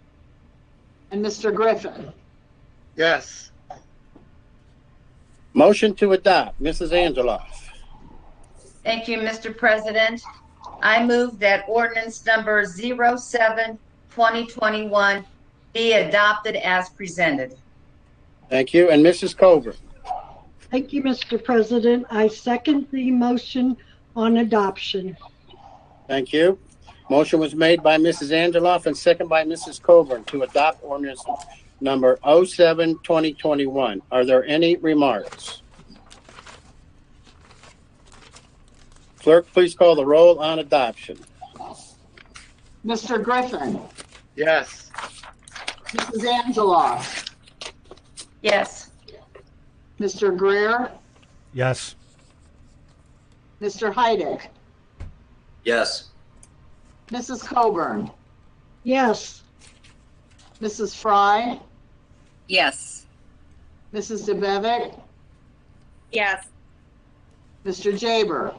And Mr. Griffin. Yes. Motion to adopt, Mrs. Angeloff. Thank you, Mr. President. I move that ordinance number 07/2021 be adopted as presented. Thank you. And Mrs. Coburn. Thank you, Mr. President. I second the motion on adoption. Thank you. Motion was made by Mrs. Angeloff and second by Mrs. Coburn to adopt ordinance number 07/2021. Are there any remarks? Clerk, please call the roll on adoption. Mr. Griffin. Yes. Mrs. Angeloff. Yes. Mr. Greer. Yes. Mr. Heidick. Yes. Mrs. Coburn. Yes. Mrs. Fry. Yes. Mrs. DeBevick. Yes. Mr. Jaber.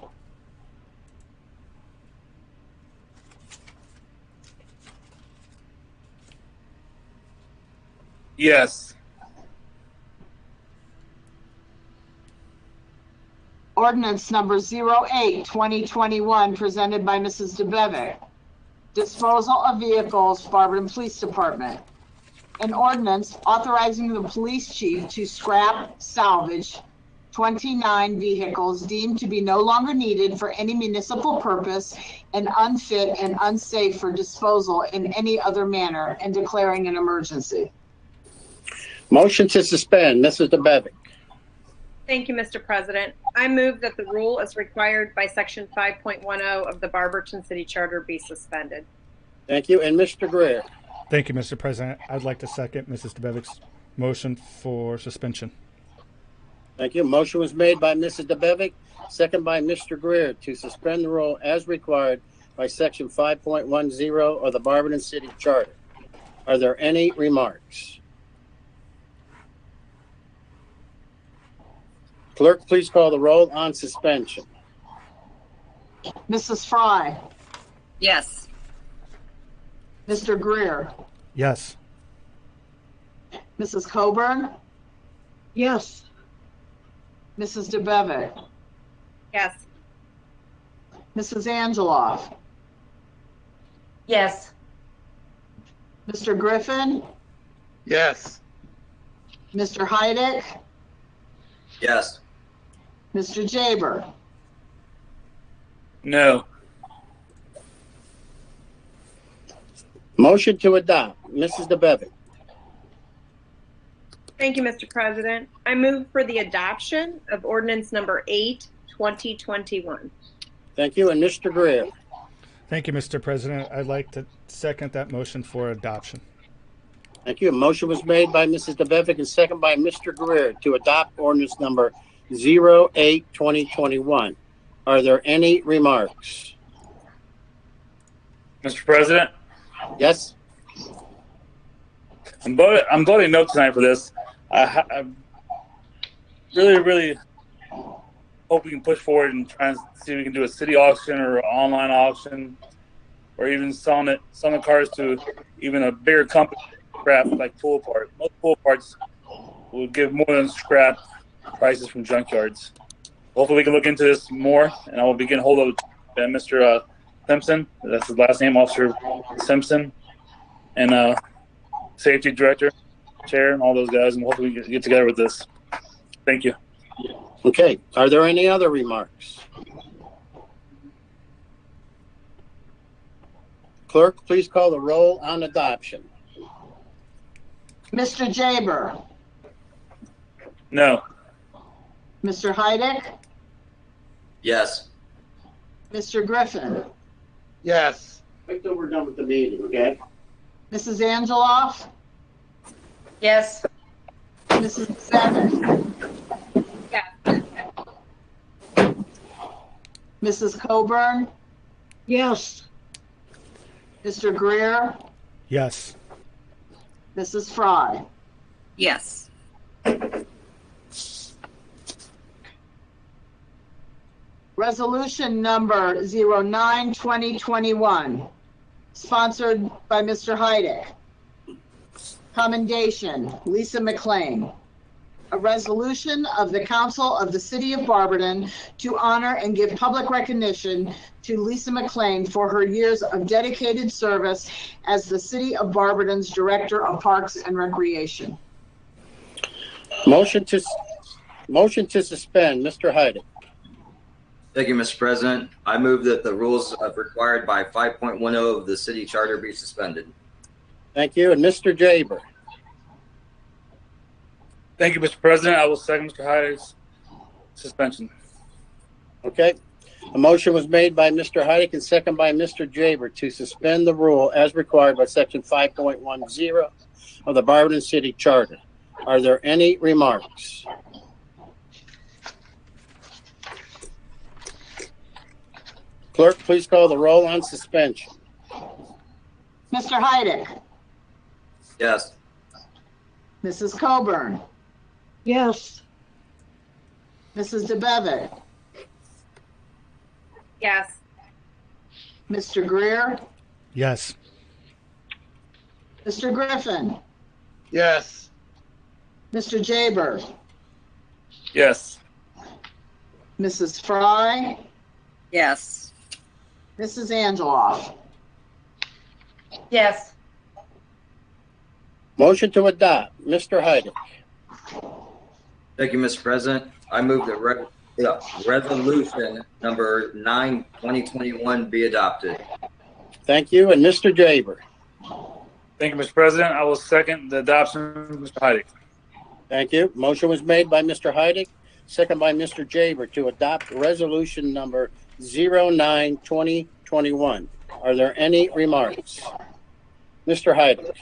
Yes. Ordinance number 08/2021 presented by Mrs. DeBevick. Disposal of vehicles, Barberton Police Department. An ordinance authorizing the police chief to scrap, salvage 29 vehicles deemed to be no longer needed for any municipal purpose and unfit and unsafe for disposal in any other manner, and declaring an emergency. Motion to suspend, Mrs. DeBevick. Thank you, Mr. President. I move that the rule as required by section 5.10 of the Barberton City Charter be suspended. Thank you. And Mr. Greer. Thank you, Mr. President. I'd like to second Mrs. DeBevick's motion for suspension. Thank you. Motion was made by Mrs. DeBevick, second by Mr. Greer to suspend the rule as required by section 5.10 of the Barberton City Charter. Are there any remarks? Clerk, please call the roll on suspension. Mrs. Fry. Yes. Mr. Greer. Yes. Mrs. Coburn. Yes. Mrs. DeBevick. Yes. Mrs. Angeloff. Yes. Mr. Griffin. Yes. Mr. Heidick. Yes. Mr. Jaber. No. Motion to adopt, Mrs. DeBevick. Thank you, Mr. President. I move for the adoption of ordinance number 8/2021. Thank you. And Mr. Greer. Thank you, Mr. President. I'd like to second that motion for adoption. Thank you. A motion was made by Mrs. DeBevick and second by Mr. Greer to adopt ordinance number 08-2021. Are there any remarks? Mr. President? Yes. I'm voting no tonight for this. I really hope we can push forward and try and see if we can do a city auction or an online auction, or even selling the cars to even a bigger company, scrap like pool parts. Most pool parts will give more than scrap prices from junkyards. Hopefully we can look into this more, and I will begin hold of Mr. Simpson. That's his last name, Officer Simpson, and Safety Director, Chair, and all those guys, and hopefully we can get together with this. Thank you. Okay. Are there any other remarks? Clerk, please call the roll on adoption. Mr. Jaber, No. Mr. Heidick, Yes. Mr. Griffin, Yes. Wait till we're done with the meeting, okay? Mrs. Angeloff, Yes. Mrs. Zevitt, Mrs. Coburn, Yes. Mr. Greer, Yes. Mrs. Fry. Yes. Resolution number 09-2021, sponsored by Mr. Heidick. Commendation, Lisa McLean. A resolution of the Council of the City of Barberton to honor and give public recognition to Lisa McLean for her years of dedicated service as the City of Barberton's Director of Parks and Recreation. Motion to suspend, Mr. Heidick. Thank you, Mr. President. I move that the rules required by 5.10 of the city charter be suspended. Thank you. And Mr. Jaber. Thank you, Mr. President. I will second Mr. Heidick's suspension. Okay. A motion was made by Mr. Heidick and second by Mr. Jaber to suspend the rule as required by section 5.10 of the Barberton City Charter. Are there any remarks? Clerk, please call the roll on suspension. Mr. Heidick, Yes. Mrs. Coburn, Yes. Mrs. DeBevitt, Yes. Mr. Greer, Yes. Mr. Griffin, Yes. Mr. Jaber, Yes. Mrs. Fry, Yes. Mrs. Angeloff. Yes. Motion to adopt, Mr. Heidick. Thank you, Mr. President. I move that resolution number 9-2021 be adopted. Thank you. And Mr. Jaber. Thank you, Mr. President. I will second the adoption of Mr. Heidick. Thank you. Motion was made by Mr. Heidick, second by Mr. Jaber to adopt resolution number 09-2021. Are there any remarks? Mr. Heidick.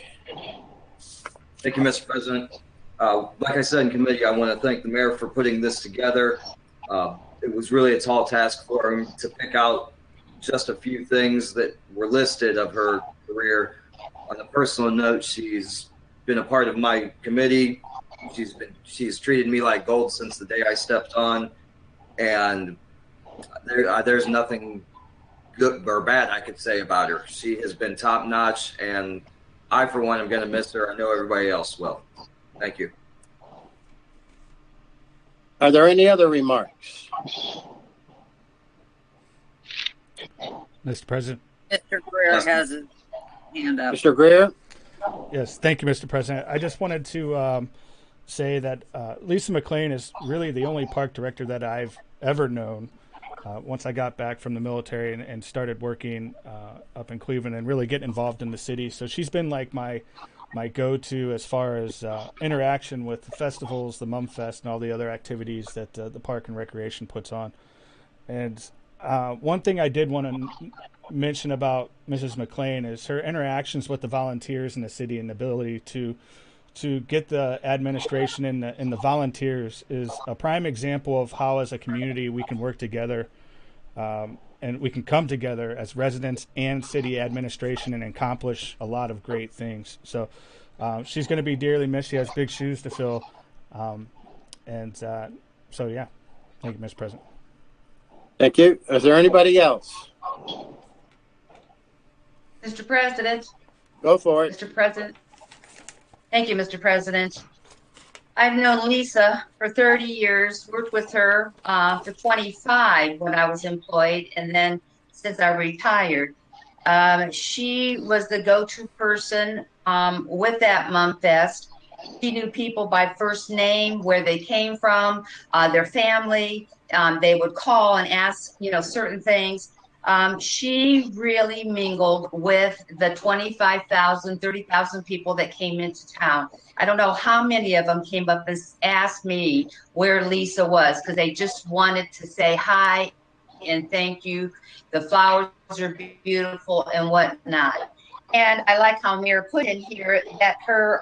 Thank you, Mr. President. Like I said in committee, I want to thank the mayor for putting this together. It was really a tall task for him to pick out just a few things that were listed of her career. On a personal note, she's been a part of my committee. She's treated me like gold since the day I stepped on, and there's nothing good or bad I could say about her. She has been top notch, and I, for one, am going to miss her. I know everybody else will. Thank you. Are there any other remarks? Mr. President. Mr. Greer has his hand up. Mr. Greer? Yes, thank you, Mr. President. I just wanted to say that Lisa McLean is really the only park director that I've ever known once I got back from the military and started working up in Cleveland and really getting involved in the city. So she's been like my go-to as far as interaction with the festivals, the Mum Fest, and all the other activities that the Park and Recreation puts on. And one thing I did want to mention about Mrs. McLean is her interactions with the volunteers in the city and the ability to get the administration and the volunteers is a prime example of how, as a community, we can work together, and we can come together as residents and city administration and accomplish a lot of great things. So she's going to be dearly missed. She has big shoes to fill. So, yeah. Thank you, Mr. President. Thank you. Is there anybody else? Mr. President. Go for it. Mr. President. Thank you, Mr. President. I've known Lisa for 30 years, worked with her for 25 when I was employed, and then since I retired. She was the go-to person with that Mumfest. She knew people by first name, where they came from, their family. They would call and ask, certain things. She really mingled with the 25,000, 30,000 people that came into town. I don't know how many of them came up and asked me where Lisa was, because they just wanted to say hi and thank you. The flowers are beautiful and whatnot. And I like how Mayor put in here that her,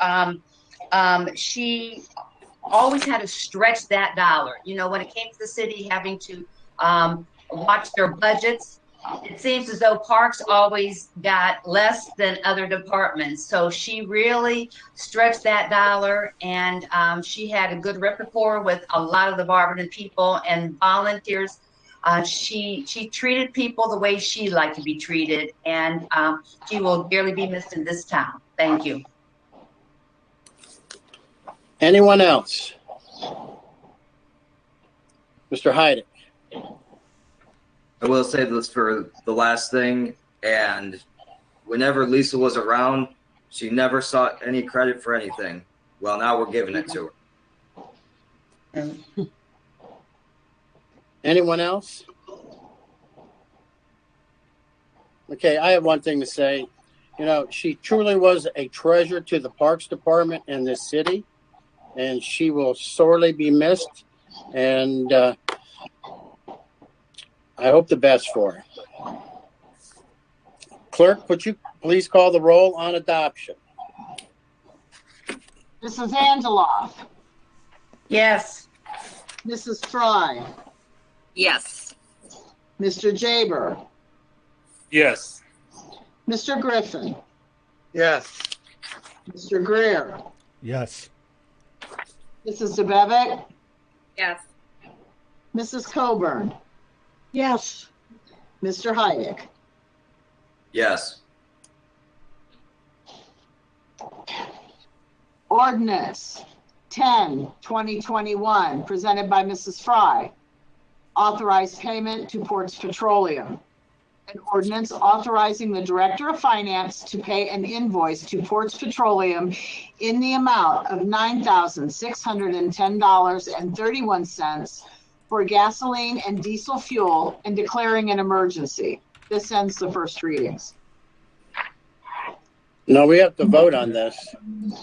she always had to stretch that dollar. When it came to the city having to watch their budgets, it seems as though parks always got less than other departments. So she really stretched that dollar, and she had a good rapport with a lot of the Barberton people and volunteers. She treated people the way she liked to be treated, and she will dearly be missed in this town. Thank you. Anyone else? Mr. Hyde. I will say this for the last thing, and whenever Lisa was around, she never sought any credit for anything. Well, now we're giving it to her. Anyone else? Okay, I have one thing to say. She truly was a treasure to the Parks Department and this city, and she will sorely be missed. And I hope the best for her. Clerk, would you please call the roll on adoption? Mrs. Angeloff. Yes. Mrs. Fry. Yes. Mr. Jaber. Yes. Mr. Griffin. Yes. Mr. Greer. Yes. Mrs. DeBevick. Yes. Mrs. Coburn. Yes. Mr. Heidick. Yes. Ordinance 10, 2021, presented by Mrs. Fry. Authorized payment to Ports Petroleum. An ordinance authorizing the Director of Finance to pay an invoice to Ports Petroleum in the amount of $9,610.31 for gasoline and diesel fuel and declaring an emergency. This ends the first readings. No, we have to vote on this.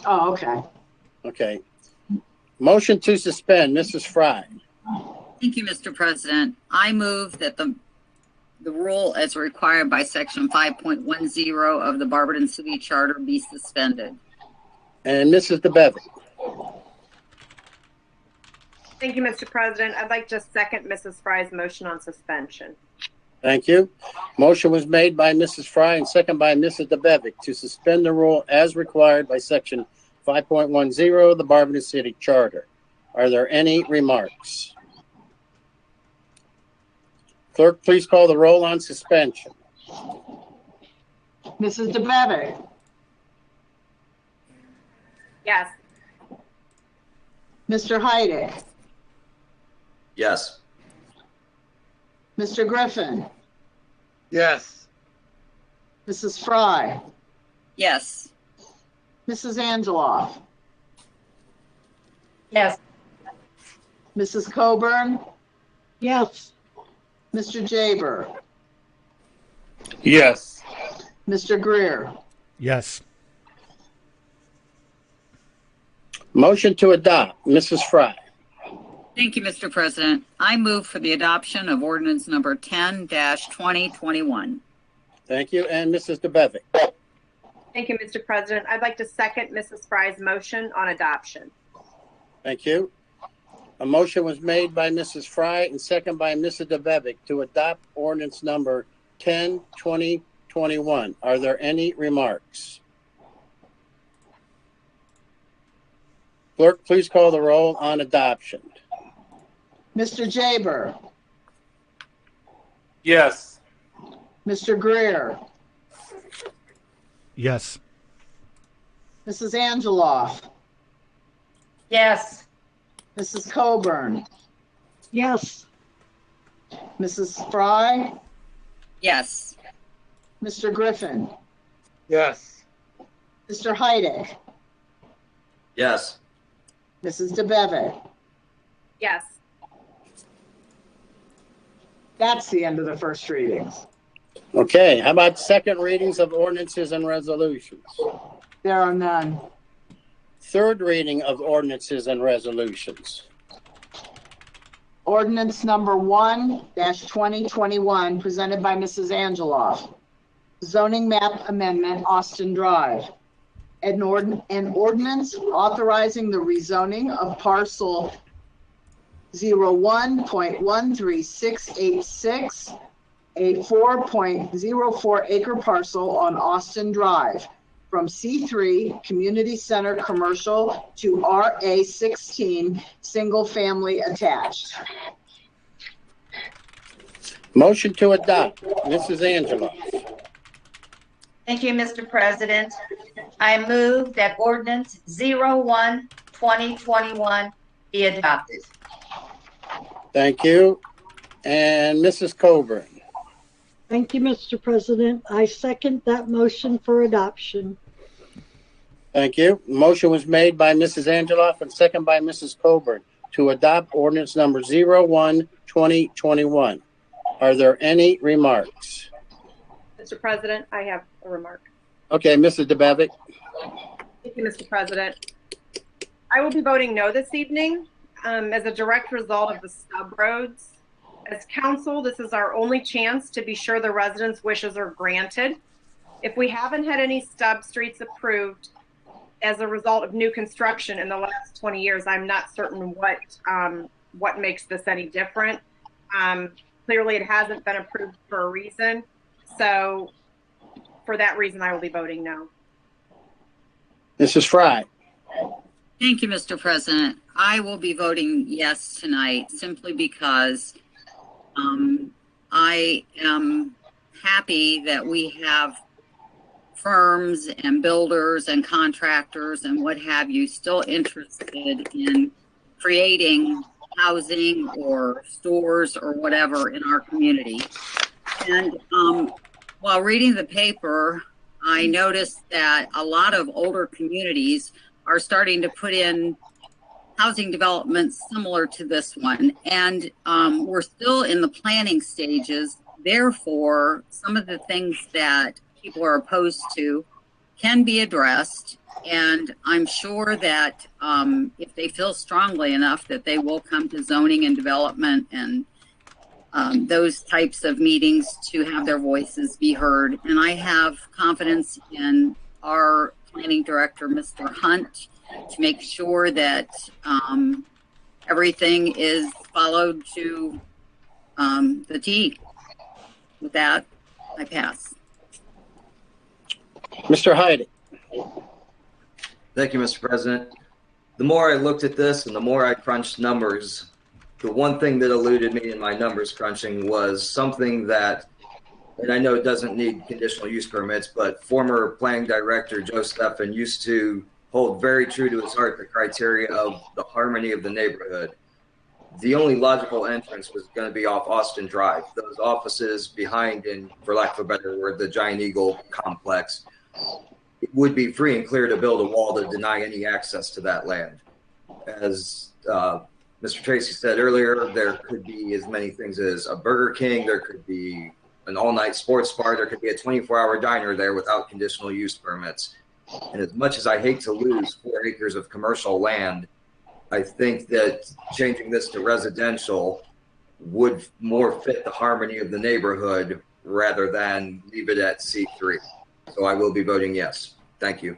Oh, okay. Okay. Motion to suspend, Mrs. Fry. Thank you, Mr. President. I move that the rule as required by section 5.10 of the Barberton City Charter be suspended. And Mrs. DeBevick. Thank you, Mr. President. I'd like to second Mrs. Fry's motion on suspension. Thank you. Motion was made by Mrs. Fry and second by Mrs. DeBevick to suspend the rule as required by section 5.10 of the Barberton City Charter. Are there any remarks? Clerk, please call the roll on suspension. Mrs. DeBevick. Yes. Mr. Heidick. Yes. Mr. Griffin. Yes. Mrs. Fry. Yes. Mrs. Angeloff. Yes. Mrs. Coburn. Yes. Mr. Jaber. Yes. Mr. Greer. Yes. Motion to adopt, Mrs. Fry. Thank you, Mr. President. I move for the adoption of ordinance number 10-2021. Thank you. And Mrs. DeBevick. Thank you, Mr. President. I'd like to second Mrs. Fry's motion on adoption. Thank you. A motion was made by Mrs. Fry and second by Mrs. DeBevick to adopt ordinance number 10-2021. Are there any remarks? Clerk, please call the roll on adoption. Mr. Jaber, Yes. Mr. Greer, Yes. Mrs. Angeloff, Yes. Mrs. Coburn, Yes. Mrs. Fry, Yes. Mr. Griffin, Yes. Mr. Heidick, Yes. Mrs. DeBevick. Yes. That's the end of the first readings. Okay, how about second readings of ordinances and resolutions? There are none. Third reading of ordinances and resolutions. Ordinance number 1-2021, presented by Mrs. Angeloff. Zoning map amendment, Austin Drive. An ordinance authorizing the rezoning of parcel 01.13686, a 4.04 acre parcel on Austin Drive, from C3 Community Center Commercial to RA16 Single Family Attached. Motion to adopt, Mrs. Angela. Thank you, Mr. President. I move that ordinance 01-2021 be adopted. Thank you. And Mrs. Coburn. Thank you, Mr. President. I second that motion for adoption. Thank you. Motion was made by Mrs. Angeloff and second by Mrs. Coburn to adopt ordinance number 01-2021. Are there any remarks? Mr. President, I have a remark. Okay, Mrs. DeBevick. Thank you, Mr. President. I will be voting no this evening as a direct result of the stub roads. As council, this is our only chance to be sure the residents' wishes are granted. If we haven't had any stub streets approved as a result of new construction in the last 20 years, I'm not certain what makes this any different. Clearly, it hasn't been approved for a reason. So for that reason, I will be voting no. Mrs. Fry. Thank you, Mr. President. I will be voting yes tonight simply because I am happy that we have firms and builders and contractors and what have you still interested in creating housing or stores or whatever in our community. And while reading the paper, I noticed that a lot of older communities are starting to put in housing developments similar to this one. And we're still in the planning stages. Therefore, some of the things that people are opposed to can be addressed. And I'm sure that if they feel strongly enough that they will come to zoning and development and those types of meetings to have their voices be heard. And I have confidence in our planning director, Mr. Hunt, to make sure that everything is followed to the T. With that, I pass. Mr. Heide. Thank you, Mr. President. The more I looked at this and the more I crunched numbers, the one thing that eluded me in my numbers crunching was something that, and I know it doesn't need conditional use permits, but former planning director Joe Steffen used to hold very true to his heart the criteria of the harmony of the neighborhood. The only logical entrance was going to be off Austin Drive. Those offices behind, in, for lack of a better word, the Giant Eagle complex, it would be free and clear to build a wall to deny any access to that land. As Mr. Tracy said earlier, there could be as many things as a Burger King, there could be an all-night sports bar, there could be a 24-hour diner there without conditional use permits. And as much as I hate to lose 4 acres of commercial land, I think that changing this to residential would more fit the harmony of the neighborhood rather than leave it at C3. So I will be voting yes. Thank you.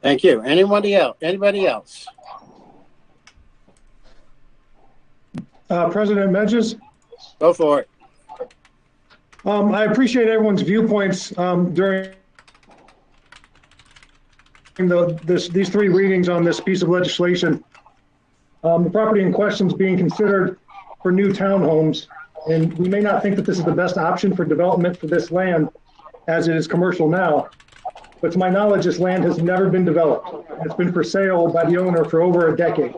Thank you. Anybody else? Anybody else? President Medges? Go for it. I appreciate everyone's viewpoints during these three readings on this piece of legislation. The property in question is being considered for new townhomes, and we may not think that this is the best option for development for this land as it is commercial now. But to my knowledge, this land has never been developed. It's been for sale by the owner for over a decade,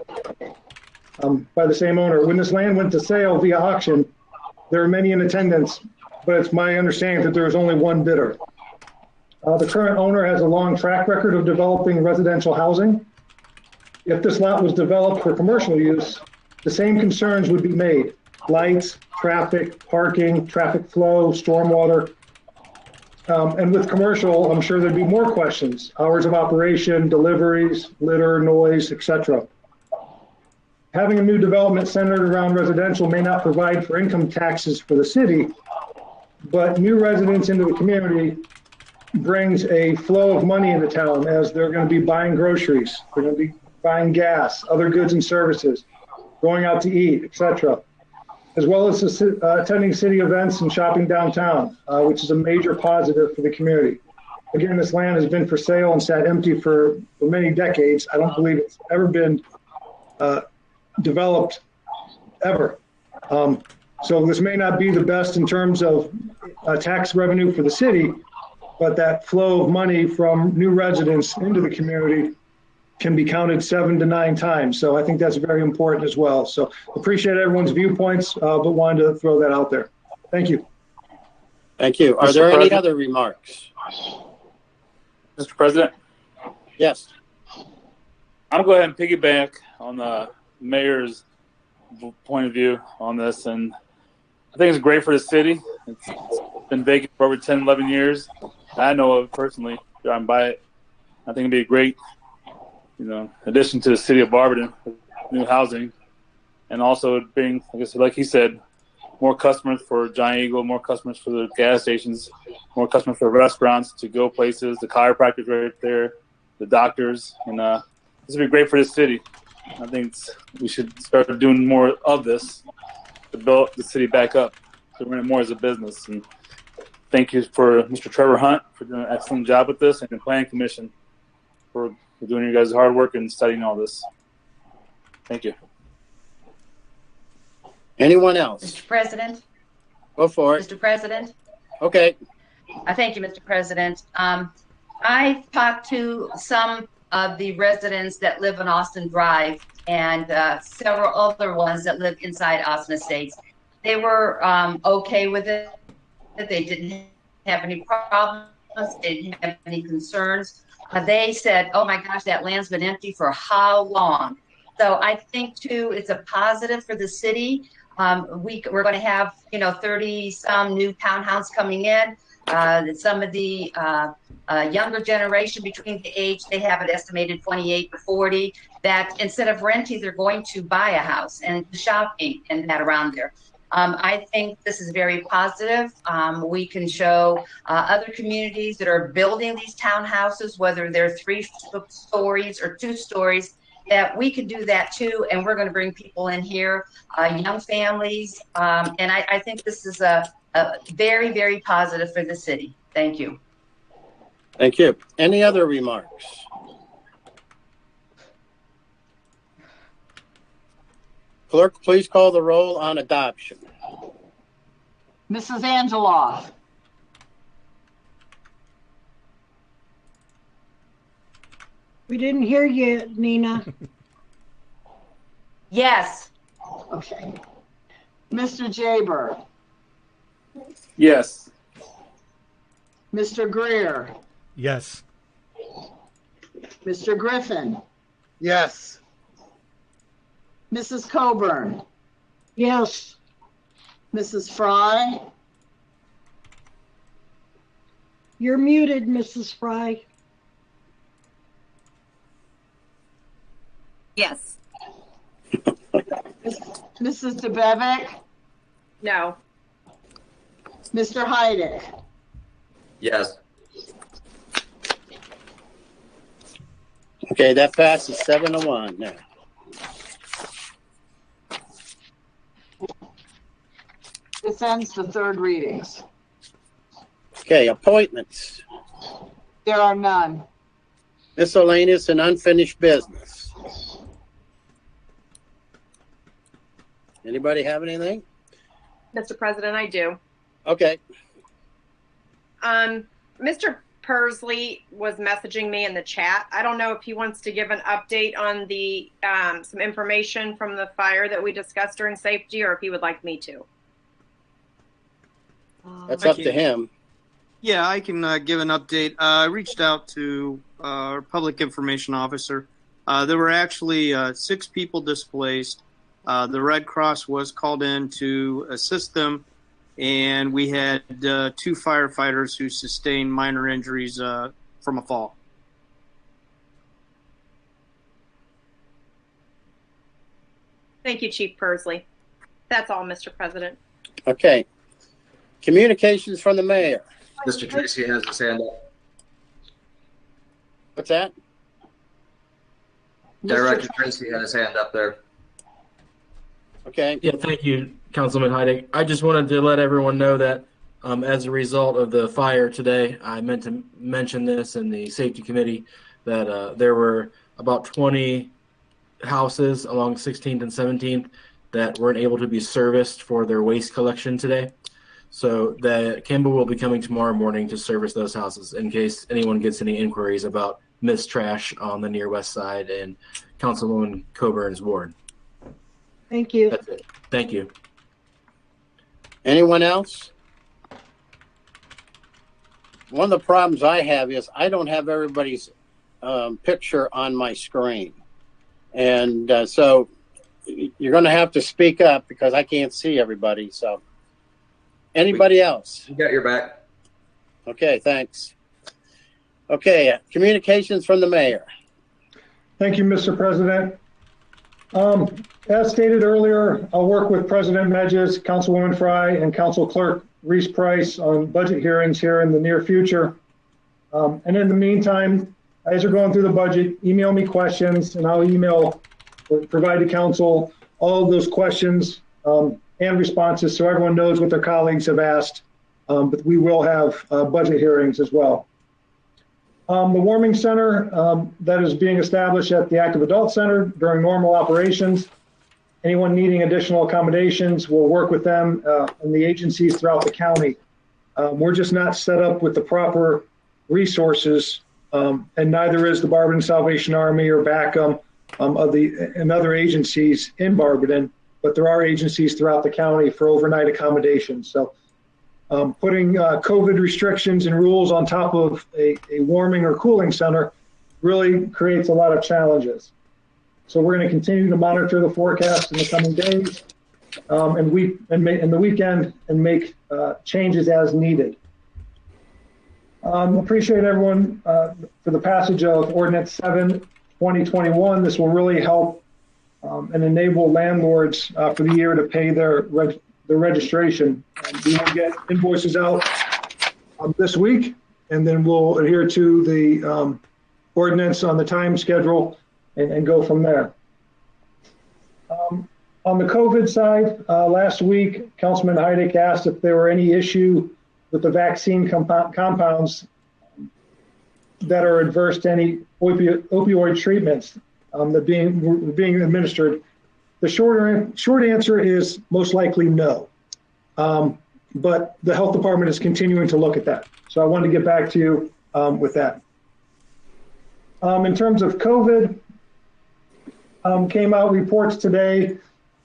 by the same owner. When this land went to sale via auction, there were many in attendance, but it's my understanding that there was only one bidder. The current owner has a long track record of developing residential housing. If this lot was developed for commercial use, the same concerns would be made: lights, traffic, parking, traffic flow, stormwater. And with commercial, I'm sure there'd be more questions: hours of operation, deliveries, litter, noise, etc. Having a new development centered around residential may not provide for income taxes for the city, but new residents into the community brings a flow of money into town, as they're going to be buying groceries, they're going to be buying gas, other goods and services, going out to eat, etc., as well as attending city events and shopping downtown, which is a major positive for the community. Again, this land has been for sale and sat empty for many decades. I don't believe it's ever been developed ever. So this may not be the best in terms of tax revenue for the city, but that flow of money from new residents into the community can be counted 7 to 9 times. So I think that's very important as well. So appreciate everyone's viewpoints, but wanted to throw that out there. Thank you. Thank you. Are there any other remarks? Mr. President? Yes. I'm going to go ahead and piggyback on the mayor's point of view on this. And I think it's great for the city. It's been vacant for over 10, 11 years. I know of personally, driving by it. I think it'd be a great, addition to the city of Barberton, new housing, and also bring, like he said, more customers for Giant Eagle, more customers for the gas stations, more customers for restaurants, to-go places, the chiropractors right there, the doctors, and this would be great for the city. I think we should start doing more of this to build the city back up, to run it more as a business. And thank you for Mr. Trevor Hunt for doing an excellent job with this, and the Planning Commission for doing your guys' hard work and studying all this. Thank you. Anyone else? Mr. President? Go for it. Mr. President? Okay. Thank you, Mr. President. I've talked to some of the residents that live on Austin Drive and several other ones that live inside Austin Estates. They were okay with it. They didn't have any problems. They didn't have any concerns. They said, oh my gosh, that land's been empty for how long? So I think too, it's a positive for the city. We're going to have, 30 some new townhouses coming in. Some of the younger generation between the age, they have it estimated 28 to 40, that instead of renting, they're going to buy a house and shopping and that around there. I think this is very positive. We can show other communities that are building these townhouses, whether they're 3 stories or 2 stories, that we can do that too. And we're going to bring people in here, young families. And I think this is a very, very positive for the city. Thank you. Thank you. Any other remarks? Clerk, please call the roll on adoption. Mrs. Angeloff. We didn't hear you, Nina. Yes. Okay. Mr. Jaber. Yes. Mr. Greer. Yes. Mr. Griffin. Yes. Mrs. Coburn. Yes. Mrs. Fry. You're muted, Mrs. Fry. Yes. Mrs. DeBevick, No. Mr. Heidick, Yes. Okay, that passes 7-1 now. this ends the third readings. Okay, appointments, There are none. miscellaneous and unfinished business. Anybody have anything? Mr. President, I do. Okay. Mr. Persley was messaging me in the chat. I don't know if he wants to give an update on the some information from the fire that we discussed during safety, or if he would like me to. That's up to him. Yeah, I can give an update. I reached out to our public information officer. There were actually 6 people displaced. The Red Cross was called in to assist them, and we had 2 firefighters who sustained minor injuries from a fall. Thank you, Chief Persley. That's all, Mr. President. Okay. Communications from the mayor. Mr. Tracy has his hand up. What's that? Director Tracy had his hand up there. Okay. Yeah, thank you, Councilman Heidick. I just wanted to let everyone know that as a result of the fire today, I meant to mention this in the safety committee, that there were about 20 houses along 16th and 17th that weren't able to be serviced for their waste collection today. So the Kimball will be coming tomorrow morning to service those houses in case anyone gets any inquiries about missed trash on the near west side and Councilwoman Coburn's ward. Thank you. That's it. Thank you. Anyone else? One of the problems I have is I don't have everybody's picture on my screen. And so you're going to have to speak up because I can't see everybody. So anybody else? You got your back. Okay, thanks. Okay, communications from the mayor. Thank you, Mr. President. As stated earlier, I'll work with President Medges, Councilwoman Fry, and Council Clerk Reese Price on budget hearings here in the near future. And in the meantime, as you're going through the budget, email me questions and I'll provide to council all of those questions and responses so everyone knows what their colleagues have asked. But we will have budget hearings as well. The warming center that is being established at the Active Adult Center during normal operations. Anyone needing additional accommodations, we'll work with them and the agencies throughout the county. We're just not set up with the proper resources, and neither is the Barberton Salvation Army or BACM and other agencies in Barberton, but there are agencies throughout the county for overnight accommodations. So putting COVID restrictions and rules on top of a warming or cooling center really creates a lot of challenges. So we're going to continue to monitor the forecast in the coming days and the weekend and make changes as needed. Appreciate everyone for the passage of Ordinance 7, 2021. This will really help and enable landlords for the year to pay their registration. We will get invoices out this week, and then we'll adhere to the ordinance on the time schedule and go from there. On the COVID side, last week, Councilman Heidick asked if there were any issue with the vaccine compounds that are adverse to any opioid treatments that being administered. The short answer is most likely no. But the health department is continuing to look at that. So I wanted to get back to you with that. In terms of COVID, came out reports today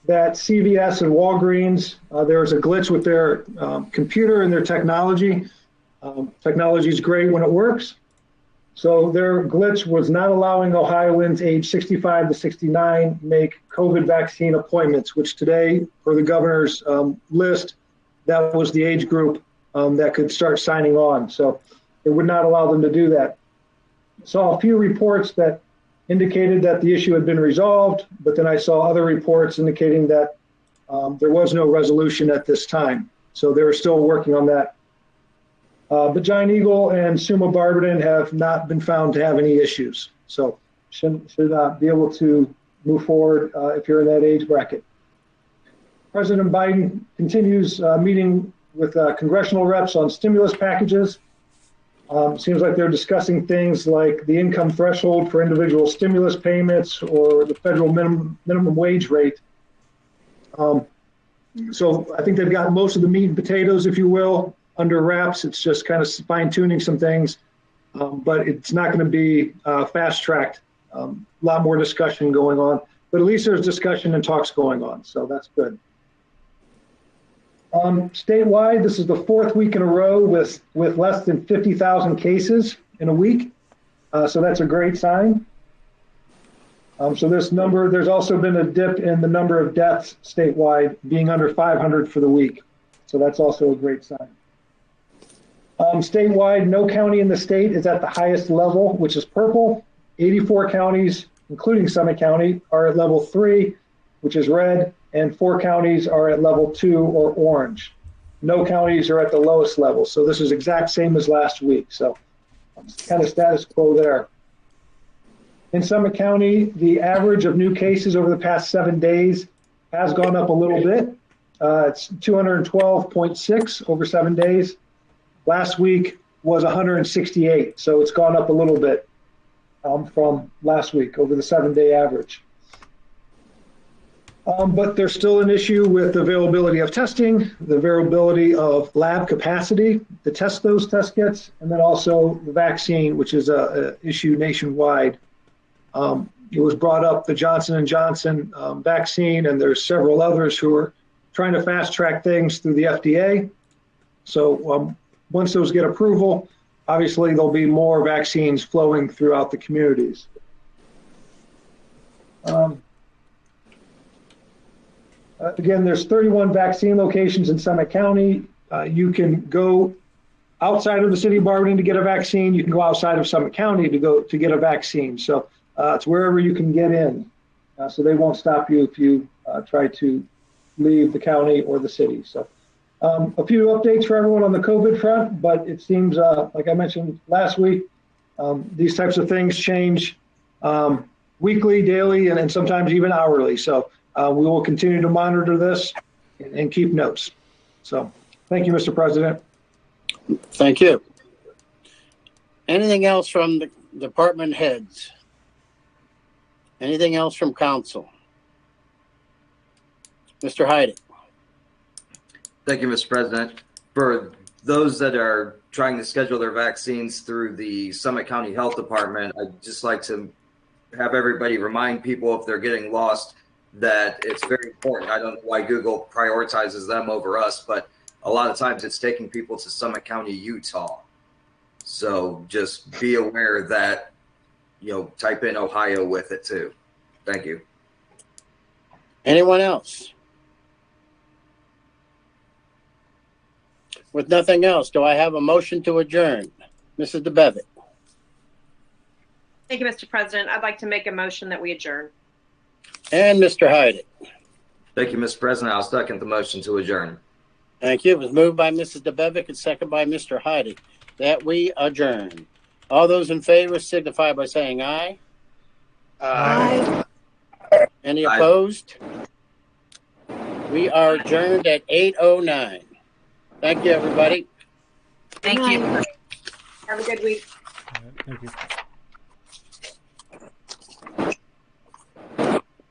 that CVS and Walgreens, there's a glitch with their computer and their technology. Technology is great when it works. So their glitch was not allowing Ohioans age 65 to 69 make COVID vaccine appointments, which today, for the governor's list, that was the age group that could start signing on. So it would not allow them to do that. Saw a few reports that indicated that the issue had been resolved, but then I saw other reports indicating that there was no resolution at this time. So they were still working on that. But Giant Eagle and Sumo Barberton have not been found to have any issues. So should be able to move forward if you're in that age bracket. President Biden continues meeting with congressional reps on stimulus packages. Seems like they're discussing things like the income threshold for individual stimulus payments or the federal minimum wage rate. So I think they've got most of the meat and potatoes, if you will, under wraps. It's just kind of fine tuning some things, but it's not going to be fast tracked. A lot more discussion going on, but at least there's discussion and talks going on. So that's good. Statewide, this is the 4th week in a row with less than 50,000 cases in a week. So that's a great sign. So this number, there's also been a dip in the number of deaths statewide being under 500 for the week. So that's also a great sign. Statewide, no county in the state is at the highest level, which is purple. 84 counties, including Summit County, are at level 3, which is red, and 4 counties are at level 2 or orange. No counties are at the lowest level. So this is exact same as last week. So kind of status quo there. In Summit County, the average of new cases over the past 7 days has gone up a little bit. It's 212.6 over 7 days. Last week was 168, so it's gone up a little bit from last week over the 7-day average. But there's still an issue with the availability of testing, the availability of lab capacity to test those test kits, and then also the vaccine, which is an issue nationwide. It was brought up, the Johnson & Johnson vaccine, and there's several others who are trying to fast track things through the FDA. So once those get approval, obviously there'll be more vaccines flowing throughout the communities. Again, there's 31 vaccine locations in Summit County. You can go outside of the city of Barberton to get a vaccine. You can go outside of Summit County to get a vaccine. So it's wherever you can get in. So they won't stop you if you try to leave the county or the city. So a few updates for everyone on the COVID front, but it seems, like I mentioned last week, these types of things change weekly, daily, and sometimes even hourly. So we will continue to monitor this and keep notes. So thank you, Mr. President. Thank you. Anything else from the department heads? Anything else from council? Mr. Heide. Thank you, Mr. President. For those that are trying to schedule their vaccines through the Summit County Health Department, I'd just like to have everybody remind people if they're getting lost that it's very important. I don't know why Google prioritizes them over us, but a lot of times it's taking people to Summit County, Utah. So just be aware that, type in Ohio with it too. Thank you. Anyone else? With nothing else, do I have a motion to adjourn? Mrs. DeBevitt. Thank you, Mr. President. I'd like to make a motion that we adjourn. And Mr. Heide. Thank you, Mr. President. I'll second the motion to adjourn. Thank you. It was moved by Mrs. DeBevick and seconded by Mr. Heide that we adjourn. All those in favor signify by saying aye. Aye. Any opposed? We are adjourned at 8:09. Thank you, everybody. Thank you. Have a good week. Thank you.